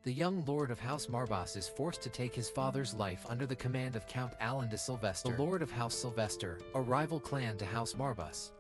The young lord of House Marbas is forced to take his father's life under the command of Count Alan de Sylvester, the lord of House Sylvester, a rival clan to House Marbas.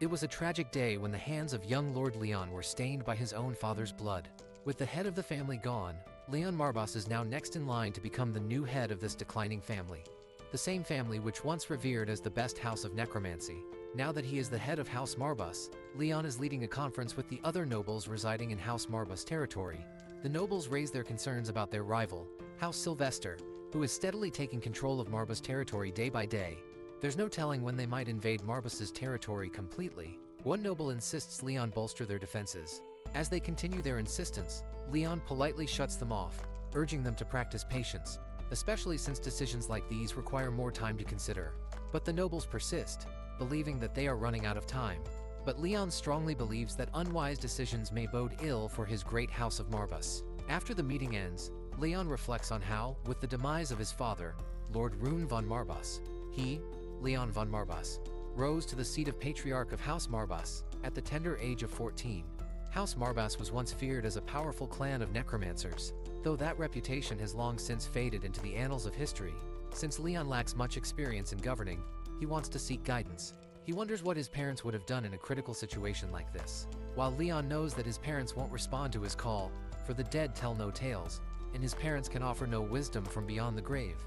It was a tragic day when the hands of young Lord Leon were stained by his own father's blood. With the head of the family gone, Leon Marbas is now next in line to become the new head of this declining family. The same family which once revered as the best house of necromancy. Now that he is the head of House Marbas, Leon is leading a conference with the other nobles residing in House Marbas territory. The nobles raise their concerns about their rival, House Sylvester, who is steadily taking control of Marbas territory day by day. There's no telling when they might invade Marbas's territory completely. One noble insists Leon bolster their defenses. As they continue their insistence, Leon politely shuts them off, urging them to practice patience, especially since decisions like these require more time to consider. But the nobles persist, believing that they are running out of time. But Leon strongly believes that unwise decisions may bode ill for his great house of Marbas. After the meeting ends, Leon reflects on how, with the demise of his father, Lord Rune von Marbas, he, Leon von Marbas, rose to the seat of Patriarch of House Marbas at the tender age of 14. House Marbas was once feared as a powerful clan of necromancers, though that reputation has long since faded into the annals of history. Since Leon lacks much experience in governing, he wants to seek guidance. He wonders what his parents would have done in a critical situation like this. While Leon knows that his parents won't respond to his call, for the dead tell no tales, and his parents can offer no wisdom from beyond the grave,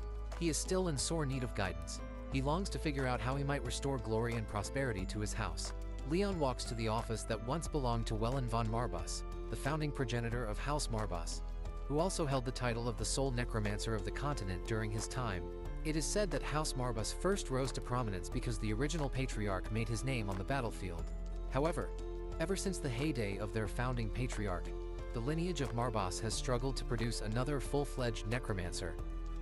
he is still in sore need of guidance. He longs to figure out how he might restore glory and prosperity to his house. Leon walks to the office that once belonged to Wellen von Marbas, the founding progenitor of House Marbas, who also held the title of the sole necromancer of the continent during his time. It is said that House Marbas first rose to prominence because the original patriarch made his name on the battlefield. However, ever since the heyday of their founding patriarch, the lineage of Marbas has struggled to produce another full-fledged necromancer,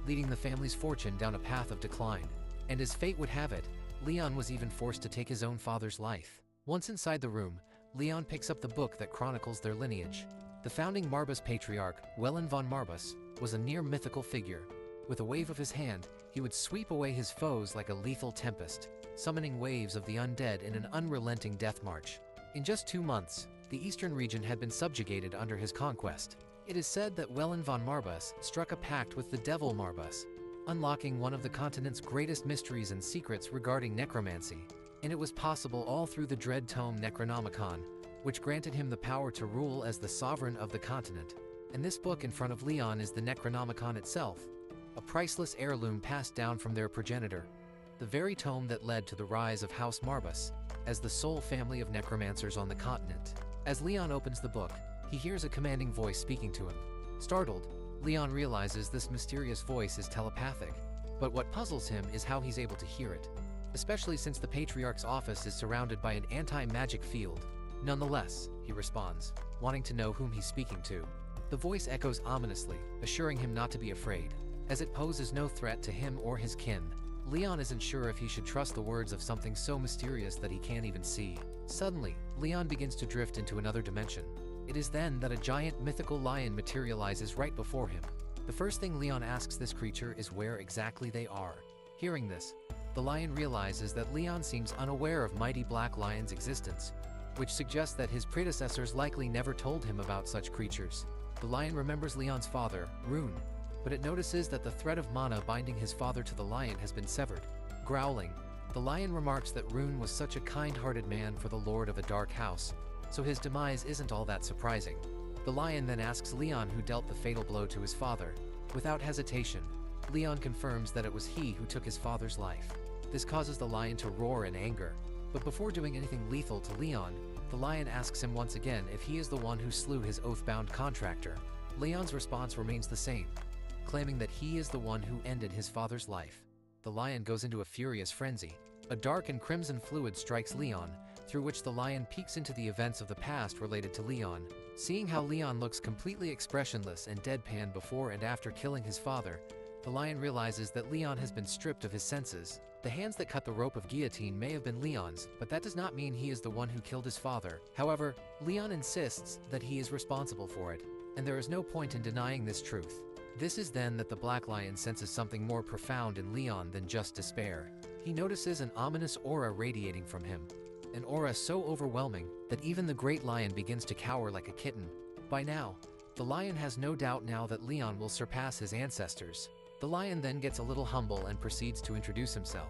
leading the family's fortune down a path of decline. And as fate would have it, Leon was even forced to take his own father's life. Once inside the room, Leon picks up the book that chronicles their lineage. The founding Marbas patriarch, Wellen von Marbas, was a near-mythical figure. With a wave of his hand, he would sweep away his foes like a lethal tempest, summoning waves of the undead in an unrelenting death march. In just 2 months, the eastern region had been subjugated under his conquest. It is said that Wellen von Marbas struck a pact with the devil Marbas, unlocking one of the continent's greatest mysteries and secrets regarding necromancy. And it was possible all through the dread tome Necronomicon, which granted him the power to rule as the sovereign of the continent. And this book in front of Leon is the Necronomicon itself, a priceless heirloom passed down from their progenitor, the very tome that led to the rise of House Marbas as the sole family of necromancers on the continent. As Leon opens the book, he hears a commanding voice speaking to him. Startled, Leon realizes this mysterious voice is telepathic, but what puzzles him is how he's able to hear it, especially since the Patriarch's office is surrounded by an anti-magic field. Nonetheless, he responds, wanting to know whom he's speaking to. The voice echoes ominously, assuring him not to be afraid, as it poses no threat to him or his kin. Leon isn't sure if he should trust the words of something so mysterious that he can't even see. Suddenly, Leon begins to drift into another dimension. It is then that a giant mythical lion materializes right before him. The first thing Leon asks this creature is where exactly they are. Hearing this, the lion realizes that Leon seems unaware of mighty black lion's existence, which suggests that his predecessors likely never told him about such creatures. The lion remembers Leon's father, Rune, but it notices that the thread of mana binding his father to the lion has been severed. Growling, the lion remarks that Rune was such a kind-hearted man for the lord of a dark house, so his demise isn't all that surprising. The lion then asks Leon who dealt the fatal blow to his father. Without hesitation, Leon confirms that it was he who took his father's life. This causes the lion to roar in anger, but before doing anything lethal to Leon, the lion asks him once again if he is the one who slew his oath-bound contractor. Leon's response remains the same, claiming that he is the one who ended his father's life. The lion goes into a furious frenzy. A dark and crimson fluid strikes Leon, through which the lion peeks into the events of the past related to Leon. Seeing how Leon looks completely expressionless and deadpan before and after killing his father, the lion realizes that Leon has been stripped of his senses. The hands that cut the rope of guillotine may have been Leon's, but that does not mean he is the one who killed his father. However, Leon insists that he is responsible for it, and there is no point in denying this truth. This is then that the Black Lion senses something more profound in Leon than just despair. He notices an ominous aura radiating from him, an aura so overwhelming that even the Great Lion begins to cower like a kitten. By now, The lion has no doubt now that Leon will surpass his ancestors. The lion then gets a little humble and proceeds to introduce himself.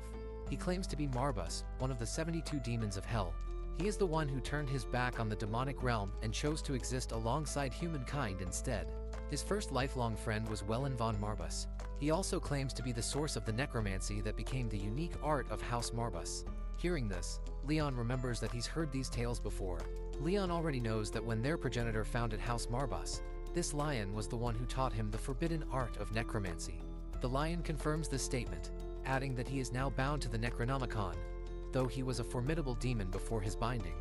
He claims to be Marbas, one of the 72 demons of hell. He is the one who turned his back on the demonic realm and chose to exist alongside humankind instead. His first lifelong friend was Wellen von Marbas. He also claims to be the source of the necromancy that became the unique art of House Marbas. Hearing this, Leon remembers that he's heard these tales before. Leon already knows that when their progenitor founded House Marbas, this lion was the one who taught him the forbidden art of necromancy. The lion confirms this statement, adding that he is now bound to the Necronomicon, though he was a formidable demon before his binding.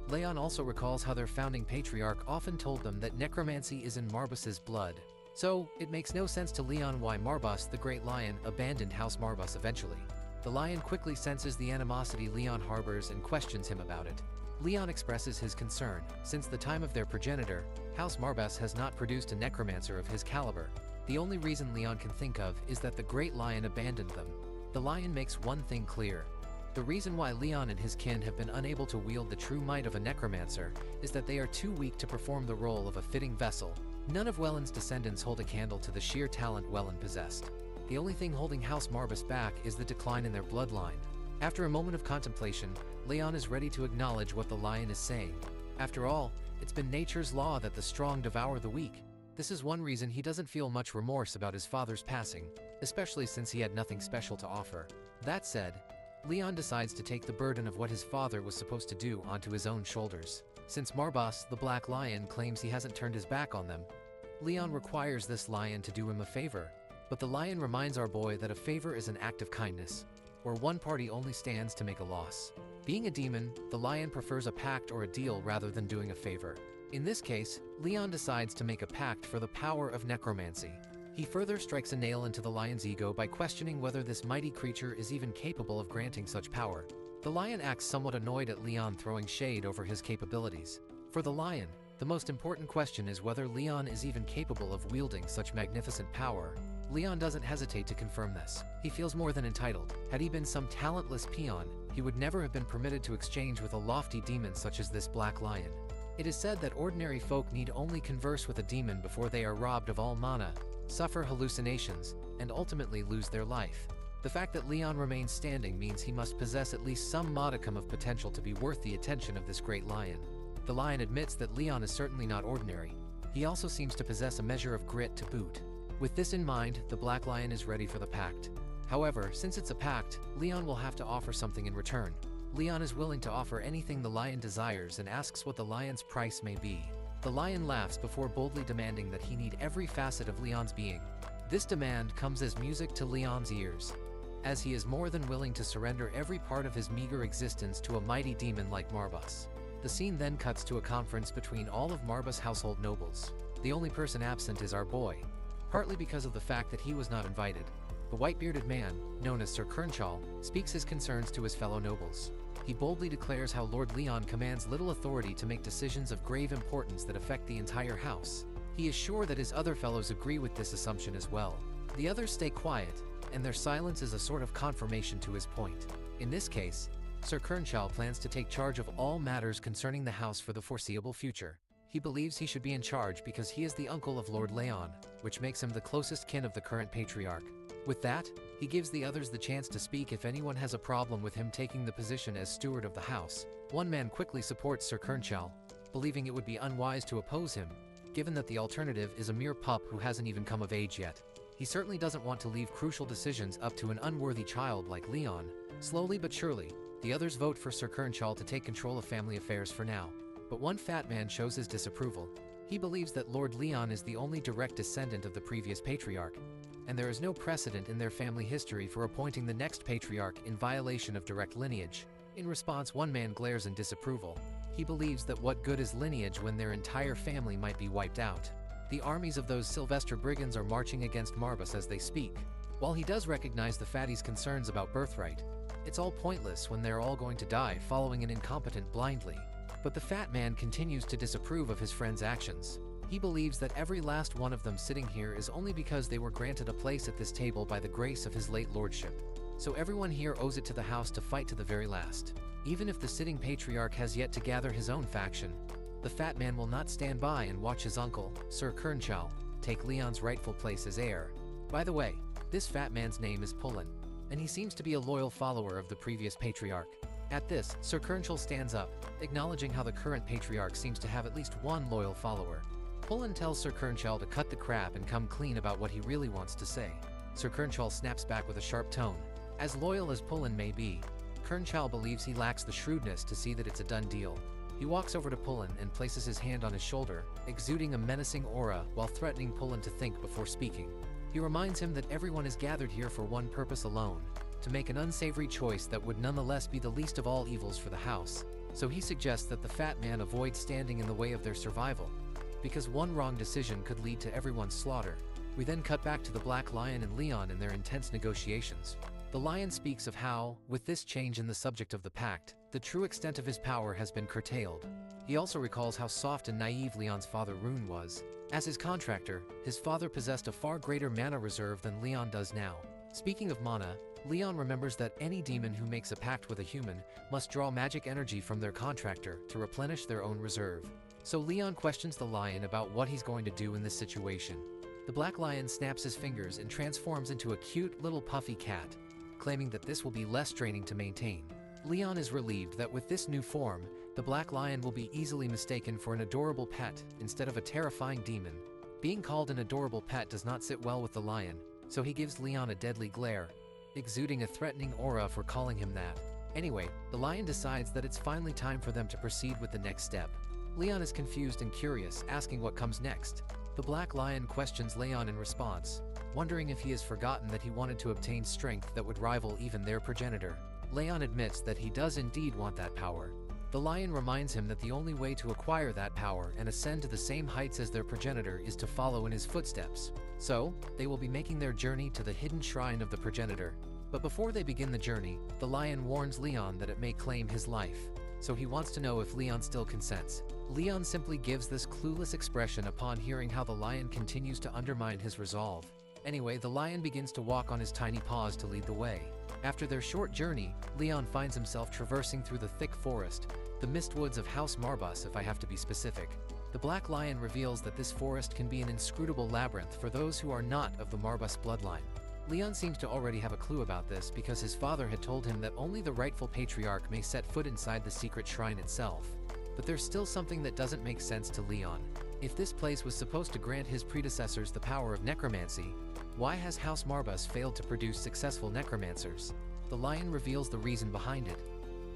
Leon also recalls how their founding patriarch often told them that necromancy is in Marbas's blood. So, it makes no sense to Leon why Marbas, the Great Lion, abandoned House Marbas eventually. The lion quickly senses the animosity Leon harbors and questions him about it. Leon expresses his concern. Since the time of their progenitor, House Marbas has not produced a necromancer of his caliber. The only reason Leon can think of is that the Great Lion abandoned them. The lion makes one thing clear. The reason why Leon and his kin have been unable to wield the true might of a necromancer is that they are too weak to perform the role of a fitting vessel. None of Wellen's descendants hold a candle to the sheer talent Wellen possessed. The only thing holding House Marbas back is the decline in their bloodline. After a moment of contemplation, Leon is ready to acknowledge what the lion is saying. After all, it's been nature's law that the strong devour the weak. This is one reason he doesn't feel much remorse about his father's passing, especially since he had nothing special to offer. That said, Leon decides to take the burden of what his father was supposed to do onto his own shoulders. Since Marbas, the Black Lion, claims he hasn't turned his back on them, Leon requires this lion to do him a favor. But the lion reminds our boy that a favor is an act of kindness, where one party only stands to make a loss. Being a demon, the lion prefers a pact or a deal rather than doing a favor. In this case, Leon decides to make a pact for the power of necromancy. He further strikes a nail into the lion's ego by questioning whether this mighty creature is even capable of granting such power. The lion acts somewhat annoyed at Leon throwing shade over his capabilities. For the lion, the most important question is whether Leon is even capable of wielding such magnificent power. Leon doesn't hesitate to confirm this. He feels more than entitled. Had he been some talentless peon, he would never have been permitted to exchange with a lofty demon such as this Black Lion. It is said that ordinary folk need only converse with a demon before they are robbed of all mana, suffer hallucinations, and ultimately lose their life. The fact that Leon remains standing means he must possess at least some modicum of potential to be worth the attention of this Great Lion. The lion admits that Leon is certainly not ordinary. He also seems to possess a measure of grit to boot. With this in mind, the Black Lion is ready for the pact. However, since it's a pact, Leon will have to offer something in return. Leon is willing to offer anything the lion desires and asks what the lion's price may be. The lion laughs before boldly demanding that he need every facet of Leon's being. This demand comes as music to Leon's ears, as he is more than willing to surrender every part of his meager existence to a mighty demon like Marbas. The scene then cuts to a conference between all of Marbas' household nobles. The only person absent is our boy, partly because of the fact that he was not invited. The white-bearded man, known as Sir Kernchal, speaks his concerns to his fellow nobles. He boldly declares how Lord Leon commands little authority to make decisions of grave importance that affect the entire house. He is sure that his other fellows agree with this assumption as well. The others stay quiet, and their silence is a sort of confirmation to his point. In this case, Sir Kernchal plans to take charge of all matters concerning the house for the foreseeable future. He believes he should be in charge because he is the uncle of Lord Leon, which makes him the closest kin of the current patriarch. With that, he gives the others the chance to speak if anyone has a problem with him taking the position as steward of the house. One man quickly supports Sir Kernchal, believing it would be unwise to oppose him, given that the alternative is a mere pup who hasn't even come of age yet. He certainly doesn't want to leave crucial decisions up to an unworthy child like Leon. Slowly but surely, the others vote for Sir Kernchal to take control of family affairs for now. But one fat man shows his disapproval. He believes that Lord Leon is the only direct descendant of the previous patriarch, and there is no precedent in their family history for appointing the next patriarch in violation of direct lineage. In response, one man glares in disapproval. He believes that what good is lineage when their entire family might be wiped out. The armies of those Sylvester brigands are marching against Marbas as they speak. While he does recognize the fatty's concerns about birthright, it's all pointless when they're all going to die following an incompetent blindly. But the fat man continues to disapprove of his friend's actions. He believes that every last one of them sitting here is only because they were granted a place at this table by the grace of his late lordship. So everyone here owes it to the house to fight to the very last. Even if the sitting patriarch has yet to gather his own faction, the fat man will not stand by and watch his uncle, Sir Kernchal, take Leon's rightful place as heir. By the way, this fat man's name is Pullen, and he seems to be a loyal follower of the previous patriarch. At this, Sir Kernchal stands up, acknowledging how the current patriarch seems to have at least one loyal follower. Pullen tells Sir Kernchal to cut the crap and come clean about what he really wants to say. Sir Kernchal snaps back with a sharp tone. As loyal as Pullen may be, Kernchal believes he lacks the shrewdness to see that it's a done deal. He walks over to Pullen and places his hand on his shoulder, exuding a menacing aura while threatening Pullen to think before speaking. He reminds him that everyone is gathered here for one purpose alone, to make an unsavory choice that would nonetheless be the least of all evils for the house. So he suggests that the fat man avoid standing in the way of their survival, because one wrong decision could lead to everyone's slaughter. We then cut back to the Black Lion and Leon in their intense negotiations. The Lion speaks of how, with this change in the subject of the pact, the true extent of his power has been curtailed. He also recalls how soft and naive Leon's father Rune was. As his contractor, his father possessed a far greater mana reserve than Leon does now. Speaking of mana, Leon remembers that any demon who makes a pact with a human must draw magic energy from their contractor to replenish their own reserve. So Leon questions the Lion about what he's going to do in this situation. The Black Lion snaps his fingers and transforms into a cute little puffy cat, claiming that this will be less draining to maintain. Leon is relieved that with this new form, the Black Lion will be easily mistaken for an adorable pet instead of a terrifying demon. Being called an adorable pet does not sit well with the Lion, so he gives Leon a deadly glare, exuding a threatening aura for calling him that. Anyway, the Lion decides that it's finally time for them to proceed with the next step. Leon is confused and curious, asking what comes next. The Black Lion questions Leon in response, wondering if he has forgotten that he wanted to obtain strength that would rival even their progenitor. Leon admits that he does indeed want that power. The Lion reminds him that the only way to acquire that power and ascend to the same heights as their progenitor is to follow in his footsteps. So, they will be making their journey to the hidden shrine of the progenitor. But before they begin the journey, the Lion warns Leon that it may claim his life. So he wants to know if Leon still consents. Leon simply gives this clueless expression upon hearing how the Lion continues to undermine his resolve. Anyway, the Lion begins to walk on his tiny paws to lead the way. After their short journey, Leon finds himself traversing through the thick forest, the mistwoods of House Marbas if I have to be specific. The Black Lion reveals that this forest can be an inscrutable labyrinth for those who are not of the Marbas bloodline. Leon seems to already have a clue about this because his father had told him that only the rightful patriarch may set foot inside the secret shrine itself. But there's still something that doesn't make sense to Leon. If this place was supposed to grant his predecessors the power of necromancy, why has House Marbas failed to produce successful necromancers? The Lion reveals the reason behind it.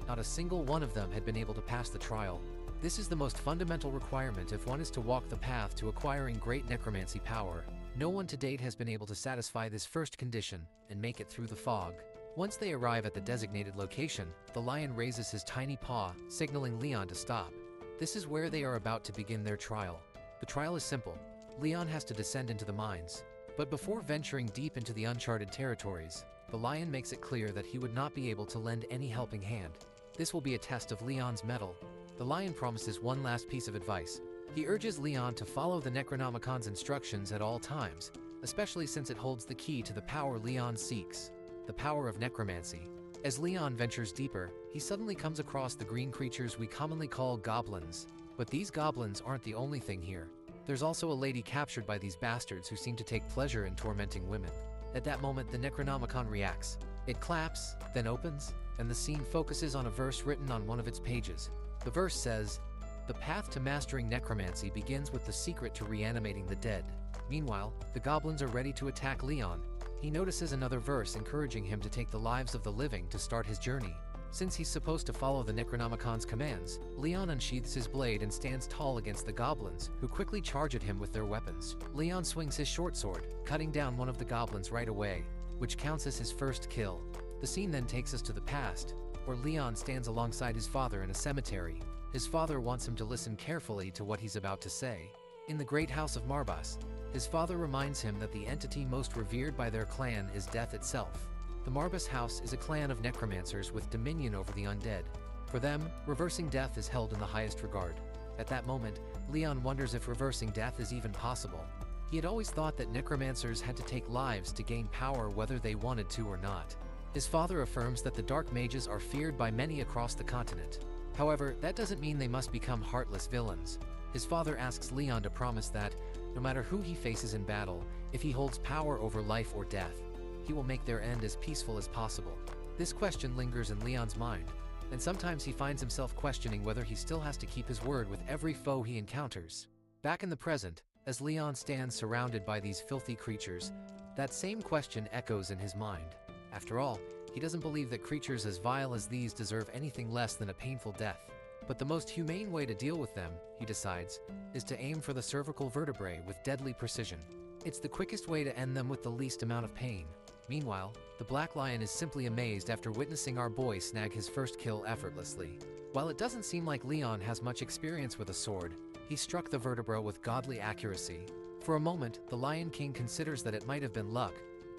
Not a single one of them had been able to pass the trial. This is the most fundamental requirement if one is to walk the path to acquiring great necromancy power. No one to date has been able to satisfy this first condition and make it through the fog. Once they arrive at the designated location, the Lion raises his tiny paw, signaling Leon to stop. This is where they are about to begin their trial. The trial is simple. Leon has to descend into the mines. But before venturing deep into the uncharted territories, the Lion makes it clear that he would not be able to lend any helping hand. This will be a test of Leon's mettle. The Lion promises one last piece of advice. He urges Leon to follow the Necronomicon's instructions at all times, especially since it holds the key to the power Leon seeks, the power of necromancy. As Leon ventures deeper, he suddenly comes across the green creatures we commonly call goblins. But these goblins aren't the only thing here. There's also a lady captured by these bastards who seem to take pleasure in tormenting women. At that moment, the Necronomicon reacts. It claps, then opens, and the scene focuses on a verse written on one of its pages. The verse says, "The path to mastering necromancy begins with the secret to reanimating the dead." Meanwhile, the goblins are ready to attack Leon. He notices another verse encouraging him to take the lives of the living to start his journey. Since he's supposed to follow the Necronomicon's commands, Leon unsheathes his blade and stands tall against the goblins, who quickly charge at him with their weapons. Leon swings his short sword, cutting down one of the goblins right away, which counts as his first kill. The scene then takes us to the past, where Leon stands alongside his father in a cemetery. His father wants him to listen carefully to what he's about to say. In the great house of Marbas, his father reminds him that the entity most revered by their clan is death itself. The Marbas house is a clan of necromancers with dominion over the undead. For them, reversing death is held in the highest regard. At that moment, Leon wonders if reversing death is even possible. He had always thought that necromancers had to take lives to gain power whether they wanted to or not. His father affirms that the dark mages are feared by many across the continent. However, that doesn't mean they must become heartless villains. His father asks Leon to promise that, no matter who he faces in battle, if he holds power over life or death, he will make their end as peaceful as possible. This question lingers in Leon's mind, and sometimes he finds himself questioning whether he still has to keep his word with every foe he encounters. Back in the present, as Leon stands surrounded by these filthy creatures, that same question echoes in his mind. After all, he doesn't believe that creatures as vile as these deserve anything less than a painful death. But the most humane way to deal with them, he decides, is to aim for the cervical vertebrae with deadly precision. It's the quickest way to end them with the least amount of pain. Meanwhile, the Black Lion is simply amazed after witnessing our boy snag his first kill effortlessly. While it doesn't seem like Leon has much experience with a sword, he struck the vertebra with godly accuracy. For a moment, the Lion King considers that it might have been luck,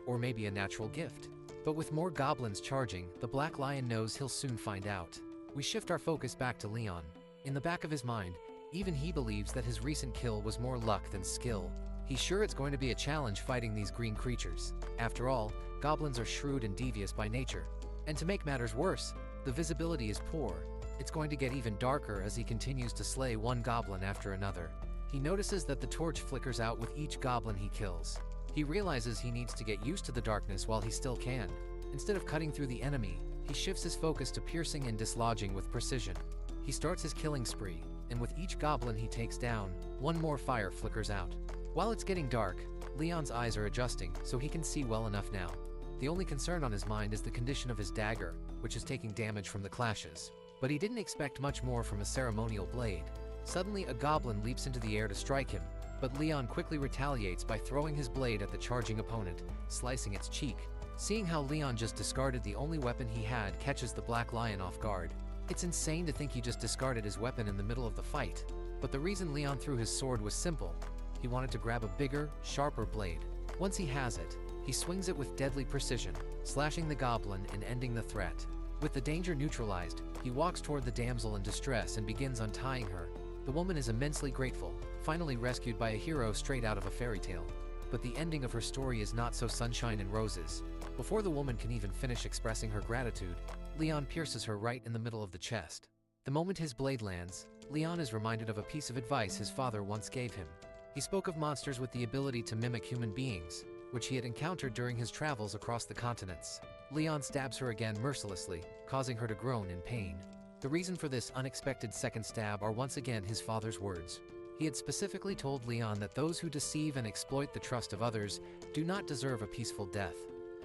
or maybe a natural gift. But with more goblins charging, the Black Lion knows he'll soon find out. We shift our focus back to Leon. In the back of his mind, even he believes that his recent kill was more luck than skill. He's sure it's going to be a challenge fighting these green creatures. After all, goblins are shrewd and devious by nature. And to make matters worse, the visibility is poor. It's going to get even darker as he continues to slay one goblin after another. He notices that the torch flickers out with each goblin he kills. He realizes he needs to get used to the darkness while he still can. Instead of cutting through the enemy, he shifts his focus to piercing and dislodging with precision. He starts his killing spree, and with each goblin he takes down, one more fire flickers out. While it's getting dark, Leon's eyes are adjusting so he can see well enough now. The only concern on his mind is the condition of his dagger, which is taking damage from the clashes. But he didn't expect much more from a ceremonial blade. Suddenly, a goblin leaps into the air to strike him, but Leon quickly retaliates by throwing his blade at the charging opponent, slicing its cheek. Seeing how Leon just discarded the only weapon he had catches the Black Lion off guard. It's insane to think he just discarded his weapon in the middle of the fight. But the reason Leon threw his sword was simple. He wanted to grab a bigger, sharper blade. Once he has it, he swings it with deadly precision, slashing the goblin and ending the threat. With the danger neutralized, he walks toward the damsel in distress and begins untying her. The woman is immensely grateful, finally rescued by a hero straight out of a fairy tale. But the ending of her story is not so sunshine and roses. Before the woman can even finish expressing her gratitude, Leon pierces her right in the middle of the chest. The moment his blade lands, Leon is reminded of a piece of advice his father once gave him. He spoke of monsters with the ability to mimic human beings, which he had encountered during his travels across the continents. Leon stabs her again mercilessly, causing her to groan in pain. The reason for this unexpected second stab are once again his father's words. He had specifically told Leon that those who deceive and exploit the trust of others do not deserve a peaceful death.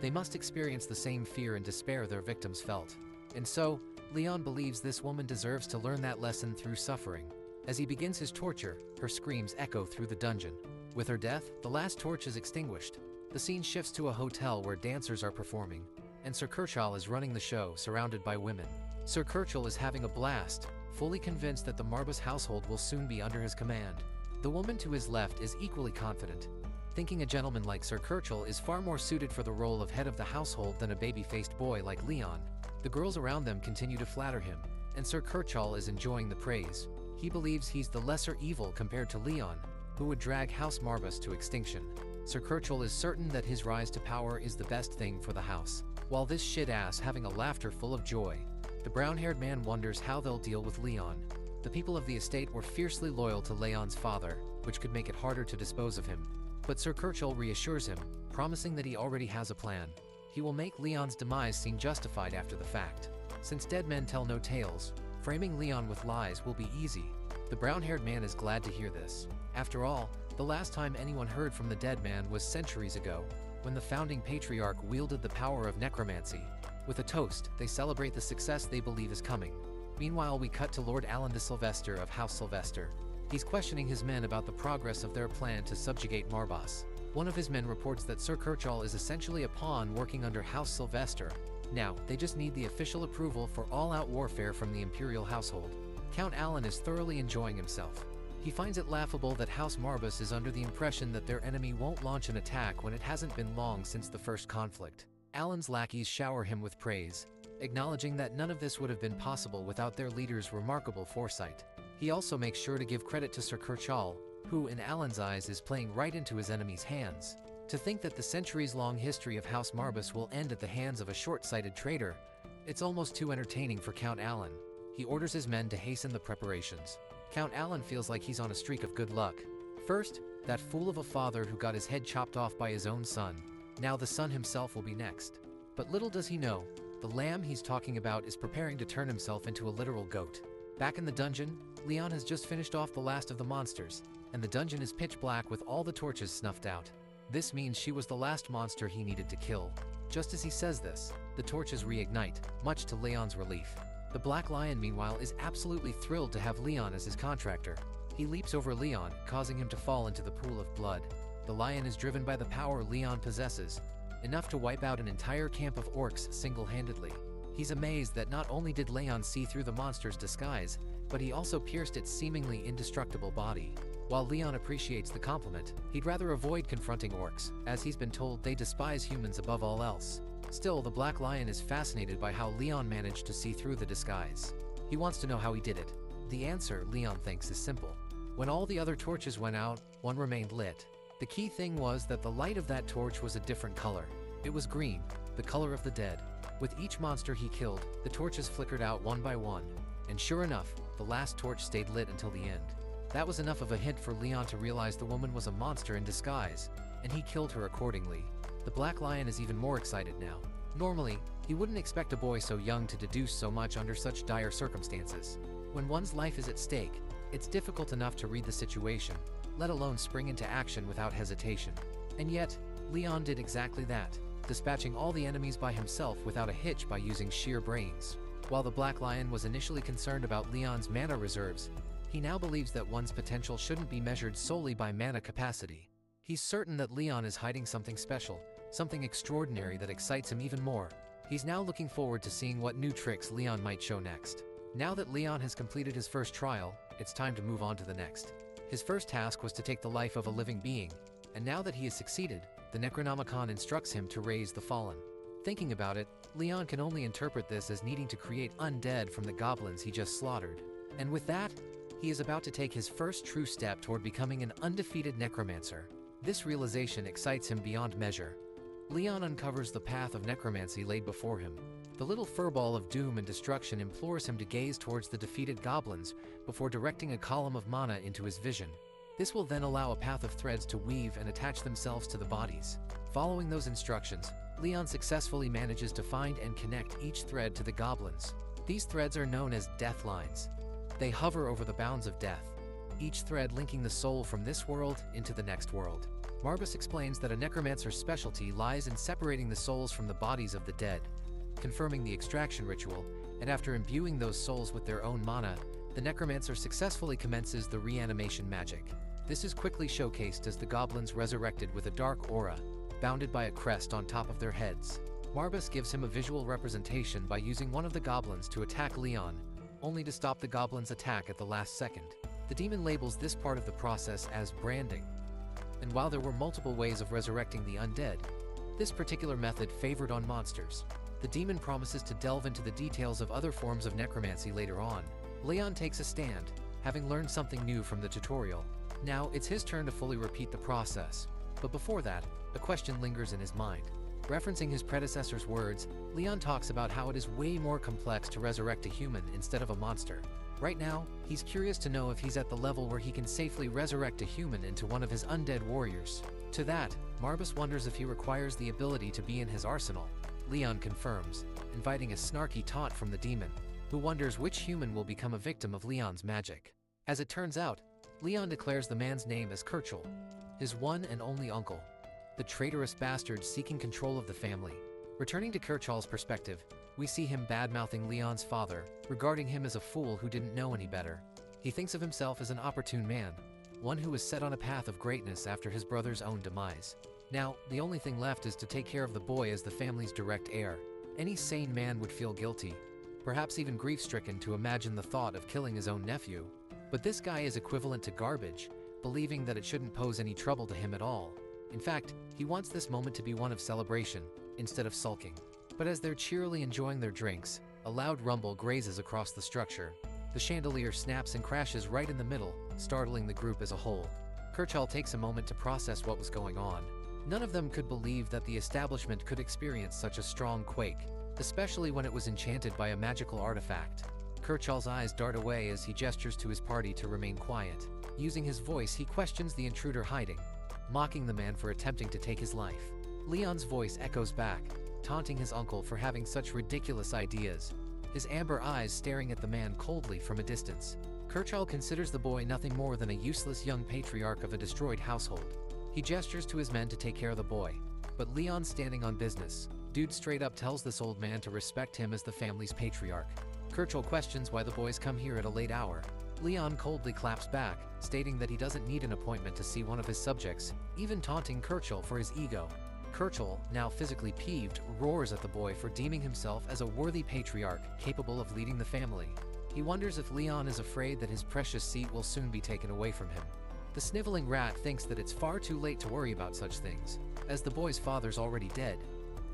They must experience the same fear and despair their victims felt. And so, Leon believes this woman deserves to learn that lesson through suffering. As he begins his torture, her screams echo through the dungeon. With her death, the last torch is extinguished. The scene shifts to a hotel where dancers are performing, and Sir Kirchall is running the show, surrounded by women. Sir Kirchall is having a blast, fully convinced that the Marbus household will soon be under his command. The woman to his left is equally confident, thinking a gentleman like Sir Kirchall is far more suited for the role of head of the household than a baby-faced boy like Leon. The girls around them continue to flatter him, and Sir Kirchall is enjoying the praise. He believes he's the lesser evil compared to Leon, who would drag House Marbus to extinction. Sir Kirchall is certain that his rise to power is the best thing for the house. While this shit-ass having a laughter full of joy, the brown-haired man wonders how they'll deal with Leon. The people of the estate were fiercely loyal to Leon's father, which could make it harder to dispose of him. But Sir Kirchall reassures him, promising that he already has a plan. He will make Leon's demise seem justified after the fact. Since dead men tell no tales, framing Leon with lies will be easy. The brown-haired man is glad to hear this. After all, the last time anyone heard from the dead man was centuries ago, when the founding patriarch wielded the power of necromancy. With a toast, they celebrate the success they believe is coming. Meanwhile, we cut to Lord Alan de Sylvester of House Sylvester. He's questioning his men about the progress of their plan to subjugate Marbas. One of his men reports that Sir Kirchall is essentially a pawn working under House Sylvester. Now, they just need the official approval for all-out warfare from the imperial household. Count Alan is thoroughly enjoying himself. He finds it laughable that House Marbus is under the impression that their enemy won't launch an attack when it hasn't been long since the first conflict. Alan's lackeys shower him with praise, acknowledging that none of this would have been possible without their leader's remarkable foresight. He also makes sure to give credit to Sir Kirchall, who in Alan's eyes is playing right into his enemy's hands. To think that the centuries-long history of House Marbus will end at the hands of a short-sighted traitor, it's almost too entertaining for Count Alan. He orders his men to hasten the preparations. Count Alan feels like he's on a streak of good luck. First, that fool of a father who got his head chopped off by his own son. Now the son himself will be next. But little does he know, the lamb he's talking about is preparing to turn himself into a literal goat. Back in the dungeon, Leon has just finished off the last of the monsters, and the dungeon is pitch black with all the torches snuffed out. This means she was the last monster he needed to kill. Just as he says this, the torches reignite, much to Leon's relief. The Black Lion, meanwhile, is absolutely thrilled to have Leon as his contractor. He leaps over Leon, causing him to fall into the pool of blood. The lion is driven by the power Leon possesses, enough to wipe out an entire camp of orcs single-handedly. He's amazed that not only did Leon see through the monster's disguise, but he also pierced its seemingly indestructible body. While Leon appreciates the compliment, he'd rather avoid confronting orcs, as he's been told they despise humans above all else. Still, the Black Lion is fascinated by how Leon managed to see through the disguise. He wants to know how he did it. The answer, Leon thinks, is simple. When all the other torches went out, one remained lit. The key thing was that the light of that torch was a different color. It was green, the color of the dead. With each monster he killed, the torches flickered out one by one. And sure enough, the last torch stayed lit until the end. That was enough of a hint for Leon to realize the woman was a monster in disguise, and he killed her accordingly. The Black Lion is even more excited now. Normally, he wouldn't expect a boy so young to deduce so much under such dire circumstances. When one's life is at stake, it's difficult enough to read the situation, let alone spring into action without hesitation. And yet, Leon did exactly that, dispatching all the enemies by himself without a hitch by using sheer brains. While the Black Lion was initially concerned about Leon's mana reserves, he now believes that one's potential shouldn't be measured solely by mana capacity. He's certain that Leon is hiding something special, something extraordinary that excites him even more. He's now looking forward to seeing what new tricks Leon might show next. Now that Leon has completed his first trial, it's time to move on to the next. His first task was to take the life of a living being, and now that he has succeeded, the Necronomicon instructs him to raise the fallen. Thinking about it, Leon can only interpret this as needing to create undead from the goblins he just slaughtered. And with that, he is about to take his first true step toward becoming an undefeated necromancer. This realization excites him beyond measure. Leon uncovers the path of necromancy laid before him. The little furball of doom and destruction implores him to gaze towards the defeated goblins before directing a column of mana into his vision. This will then allow a path of threads to weave and attach themselves to the bodies. Following those instructions, Leon successfully manages to find and connect each thread to the goblins. These threads are known as death lines. They hover over the bounds of death, each thread linking the soul from this world into the next world. Marbus explains that a necromancer's specialty lies in separating the souls from the bodies of the dead, confirming the extraction ritual, and after imbuing those souls with their own mana, the necromancer successfully commences the reanimation magic. This is quickly showcased as the goblins resurrected with a dark aura, bounded by a crest on top of their heads. Marbus gives him a visual representation by using one of the goblins to attack Leon, only to stop the goblin's attack at the last second. The demon labels this part of the process as branding. And while there were multiple ways of resurrecting the undead, this particular method favored on monsters. The demon promises to delve into the details of other forms of necromancy later on. Leon takes a stand, having learned something new from the tutorial. Now, it's his turn to fully repeat the process. But before that, a question lingers in his mind. Referencing his predecessor's words, Leon talks about how it is way more complex to resurrect a human instead of a monster. Right now, he's curious to know if he's at the level where he can safely resurrect a human into one of his undead warriors. To that, Marbus wonders if he requires the ability to be in his arsenal. Leon confirms, inviting a snarky taunt from the demon, who wonders which human will become a victim of Leon's magic. As it turns out, Leon declares the man's name as Kirchel, his one and only uncle, the traitorous bastard seeking control of the family. Returning to Kirchel's perspective, we see him bad-mouthing Leon's father, regarding him as a fool who didn't know any better. He thinks of himself as an opportune man, one who was set on a path of greatness after his brother's own demise. Now, the only thing left is to take care of the boy as the family's direct heir. Any sane man would feel guilty, perhaps even grief-stricken to imagine the thought of killing his own nephew. But this guy is equivalent to garbage, believing that it shouldn't pose any trouble to him at all. In fact, he wants this moment to be one of celebration, instead of sulking. But as they're cheerily enjoying their drinks, a loud rumble grazes across the structure. The chandelier snaps and crashes right in the middle, startling the group as a whole. Kirchel takes a moment to process what was going on. None of them could believe that the establishment could experience such a strong quake, especially when it was enchanted by a magical artifact. Kirchall's eyes dart away as he gestures to his party to remain quiet. Using his voice, he questions the intruder hiding, mocking the man for attempting to take his life. Leon's voice echoes back, taunting his uncle for having such ridiculous ideas, his amber eyes staring at the man coldly from a distance. Kirchall considers the boy nothing more than a useless young patriarch of a destroyed household. He gestures to his men to take care of the boy, but Leon's standing on business. Dude straight up tells this old man to respect him as the family's patriarch. Kirchall questions why the boys come here at a late hour. Leon coldly claps back, stating that he doesn't need an appointment to see one of his subjects, even taunting Kirchall for his ego. Kirchall, now physically peeved, roars at the boy for deeming himself as a worthy patriarch capable of leading the family. He wonders if Leon is afraid that his precious seat will soon be taken away from him. The sniveling rat thinks that it's far too late to worry about such things, as the boy's father's already dead,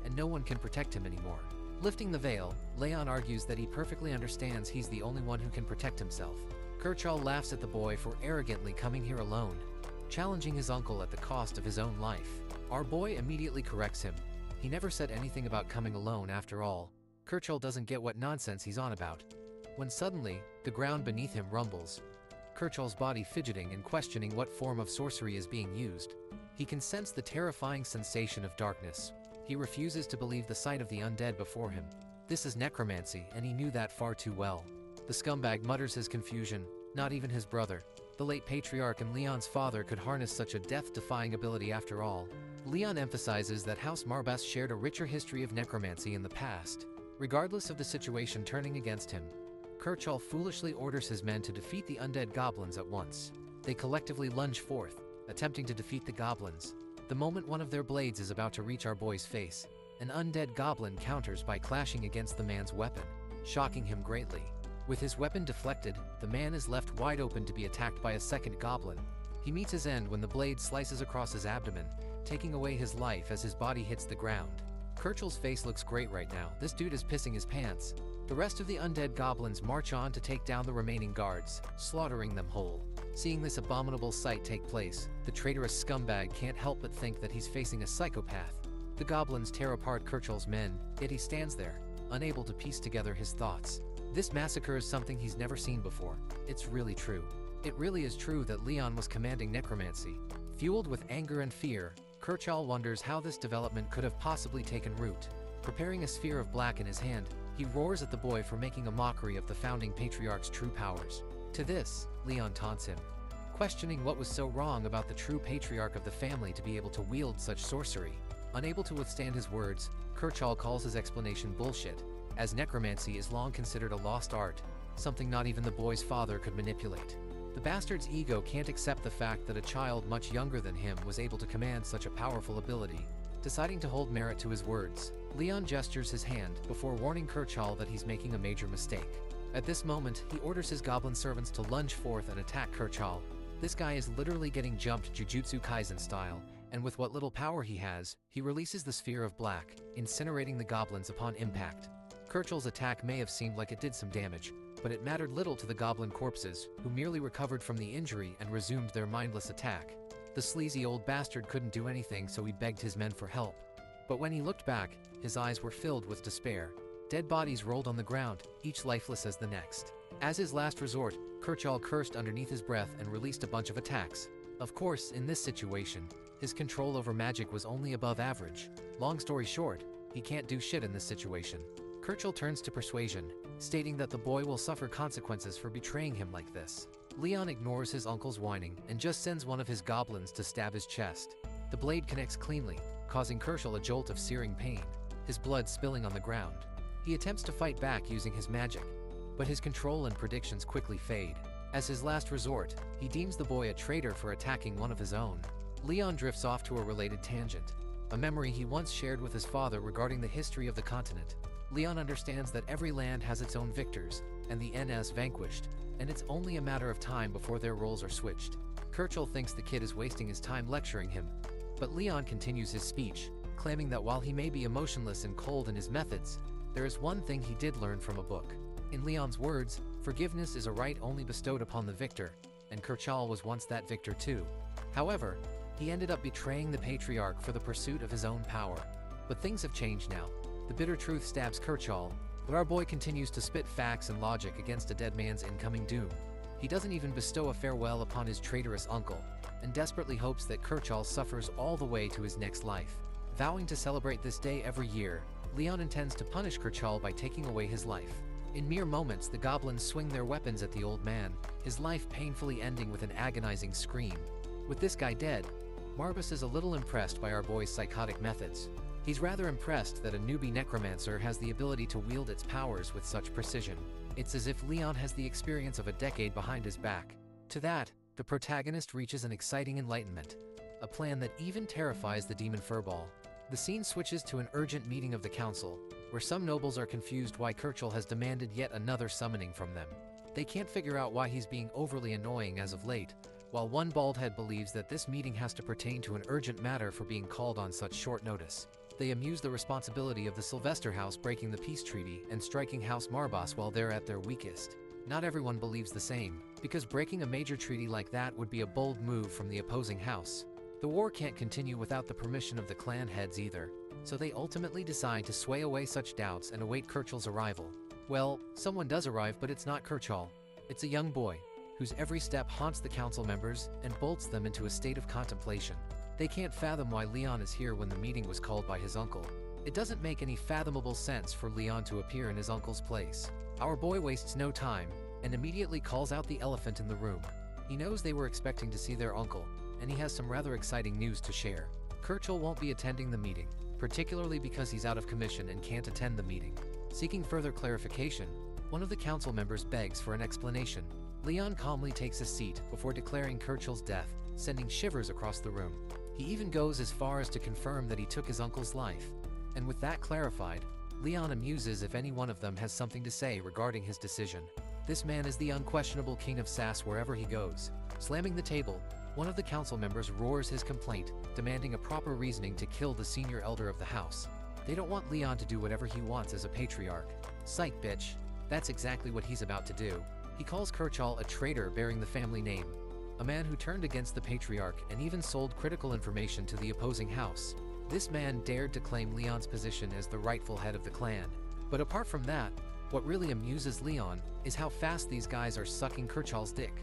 and no one can protect him anymore. Lifting the veil, Leon argues that he perfectly understands he's the only one who can protect himself. Kirchall laughs at the boy for arrogantly coming here alone, challenging his uncle at the cost of his own life. Our boy immediately corrects him. He never said anything about coming alone after all. Kirchall doesn't get what nonsense he's on about. When suddenly, the ground beneath him rumbles, Kirchall's body fidgeting and questioning what form of sorcery is being used. He can sense the terrifying sensation of darkness. He refuses to believe the sight of the undead before him. This is necromancy, and he knew that far too well. The scumbag mutters his confusion. Not even his brother, the late patriarch and Leon's father, could harness such a death-defying ability after all. Leon emphasizes that House Marbas shared a richer history of necromancy in the past. Regardless of the situation turning against him, Kirchall foolishly orders his men to defeat the undead goblins at once. They collectively lunge forth, attempting to defeat the goblins. The moment one of their blades is about to reach our boy's face, an undead goblin counters by clashing against the man's weapon, shocking him greatly. With his weapon deflected, the man is left wide open to be attacked by a second goblin. He meets his end when the blade slices across his abdomen, taking away his life as his body hits the ground. Kirchall's face looks great right now. This dude is pissing his pants. The rest of the undead goblins march on to take down the remaining guards, slaughtering them whole. Seeing this abominable sight take place, the traitorous scumbag can't help but think that he's facing a psychopath. The goblins tear apart Kirchall's men, yet he stands there, unable to piece together his thoughts. This massacre is something he's never seen before. It's really true. It really is true that Leon was commanding necromancy. Fueled with anger and fear, Kirchall wonders how this development could have possibly taken root. Preparing a sphere of black in his hand, he roars at the boy for making a mockery of the founding patriarch's true powers. To this, Leon taunts him, questioning what was so wrong about the true patriarch of the family to be able to wield such sorcery. Unable to withstand his words, Kirchall calls his explanation bullshit, as necromancy is long considered a lost art, something not even the boy's father could manipulate. The bastard's ego can't accept the fact that a child much younger than him was able to command such a powerful ability. Deciding to hold merit to his words, Leon gestures his hand before warning Kirchall that he's making a major mistake. At this moment, he orders his goblin servants to lunge forth and attack Kirchall. This guy is literally getting jumped Jujutsu Kaisen style, and with what little power he has, he releases the sphere of black, incinerating the goblins upon impact. Kirchall's attack may have seemed like it did some damage, but it mattered little to the goblin corpses, who merely recovered from the injury and resumed their mindless attack. The sleazy old bastard couldn't do anything, so he begged his men for help. But when he looked back, his eyes were filled with despair. Dead bodies rolled on the ground, each lifeless as the next. As his last resort, Kirchall cursed underneath his breath and released a bunch of attacks. Of course, in this situation, his control over magic was only above average. Long story short, he can't do shit in this situation. Kirchall turns to persuasion, stating that the boy will suffer consequences for betraying him like this. Leon ignores his uncle's whining and just sends one of his goblins to stab his chest. The blade connects cleanly, causing Kirchall a jolt of searing pain, his blood spilling on the ground. He attempts to fight back using his magic, but his control and predictions quickly fade. As his last resort, he deems the boy a traitor for attacking one of his own. Leon drifts off to a related tangent, a memory he once shared with his father regarding the history of the continent. Leon understands that every land has its own victors, and the NS vanquished, and it's only a matter of time before their roles are switched. Kirchall thinks the kid is wasting his time lecturing him, but Leon continues his speech, claiming that while he may be emotionless and cold in his methods, there is one thing he did learn from a book. In Leon's words, forgiveness is a right only bestowed upon the victor, and Kirchall was once that victor too. However, he ended up betraying the patriarch for the pursuit of his own power. But things have changed now. The bitter truth stabs Kirchall, But our boy continues to spit facts and logic against a dead man's incoming doom. He doesn't even bestow a farewell upon his traitorous uncle, and desperately hopes that Kirchall suffers all the way to his next life. Vowing to celebrate this day every year, Leon intends to punish Kirchall by taking away his life. In mere moments, the goblins swing their weapons at the old man, his life painfully ending with an agonizing scream. With this guy dead, Marbas is a little impressed by our boy's psychotic methods. He's rather impressed that a newbie necromancer has the ability to wield its powers with such precision. It's as if Leon has the experience of a decade behind his back. To that, the protagonist reaches an exciting enlightenment, a plan that even terrifies the demon furball. The scene switches to an urgent meeting of the council, where some nobles are confused why Kirchall has demanded yet another summoning from them. They can't figure out why he's being overly annoying as of late, while one baldhead believes that this meeting has to pertain to an urgent matter for being called on such short notice. They amuse the responsibility of the Sylvester House breaking the peace treaty and striking House Marbas while they're at their weakest. Not everyone believes the same, because breaking a major treaty like that would be a bold move from the opposing house. The war can't continue without the permission of the clan heads either, so they ultimately decide to sway away such doubts and await Kirchall's arrival. Well, someone does arrive, but it's not Kirchall. It's a young boy, whose every step haunts the council members and bolts them into a state of contemplation. They can't fathom why Leon is here when the meeting was called by his uncle. It doesn't make any fathomable sense for Leon to appear in his uncle's place. Our boy wastes no time, and immediately calls out the elephant in the room. He knows they were expecting to see their uncle, and he has some rather exciting news to share. Kirchall won't be attending the meeting, particularly because he's out of commission and can't attend the meeting. Seeking further clarification, one of the council members begs for an explanation. Leon calmly takes a seat before declaring Kirchall's death, sending shivers across the room. He even goes as far as to confirm that he took his uncle's life. And with that clarified, Leon amuses if any one of them has something to say regarding his decision. This man is the unquestionable king of sass wherever he goes. Slamming the table, one of the council members roars his complaint, demanding a proper reasoning to kill the senior elder of the house. They don't want Leon to do whatever he wants as a patriarch. Psych, bitch. That's exactly what he's about to do. He calls Kirchall a traitor bearing the family name, a man who turned against the patriarch and even sold critical information to the opposing house. This man dared to claim Leon's position as the rightful head of the clan. But apart from that, what really amuses Leon is how fast these guys are sucking Kirchall's dick.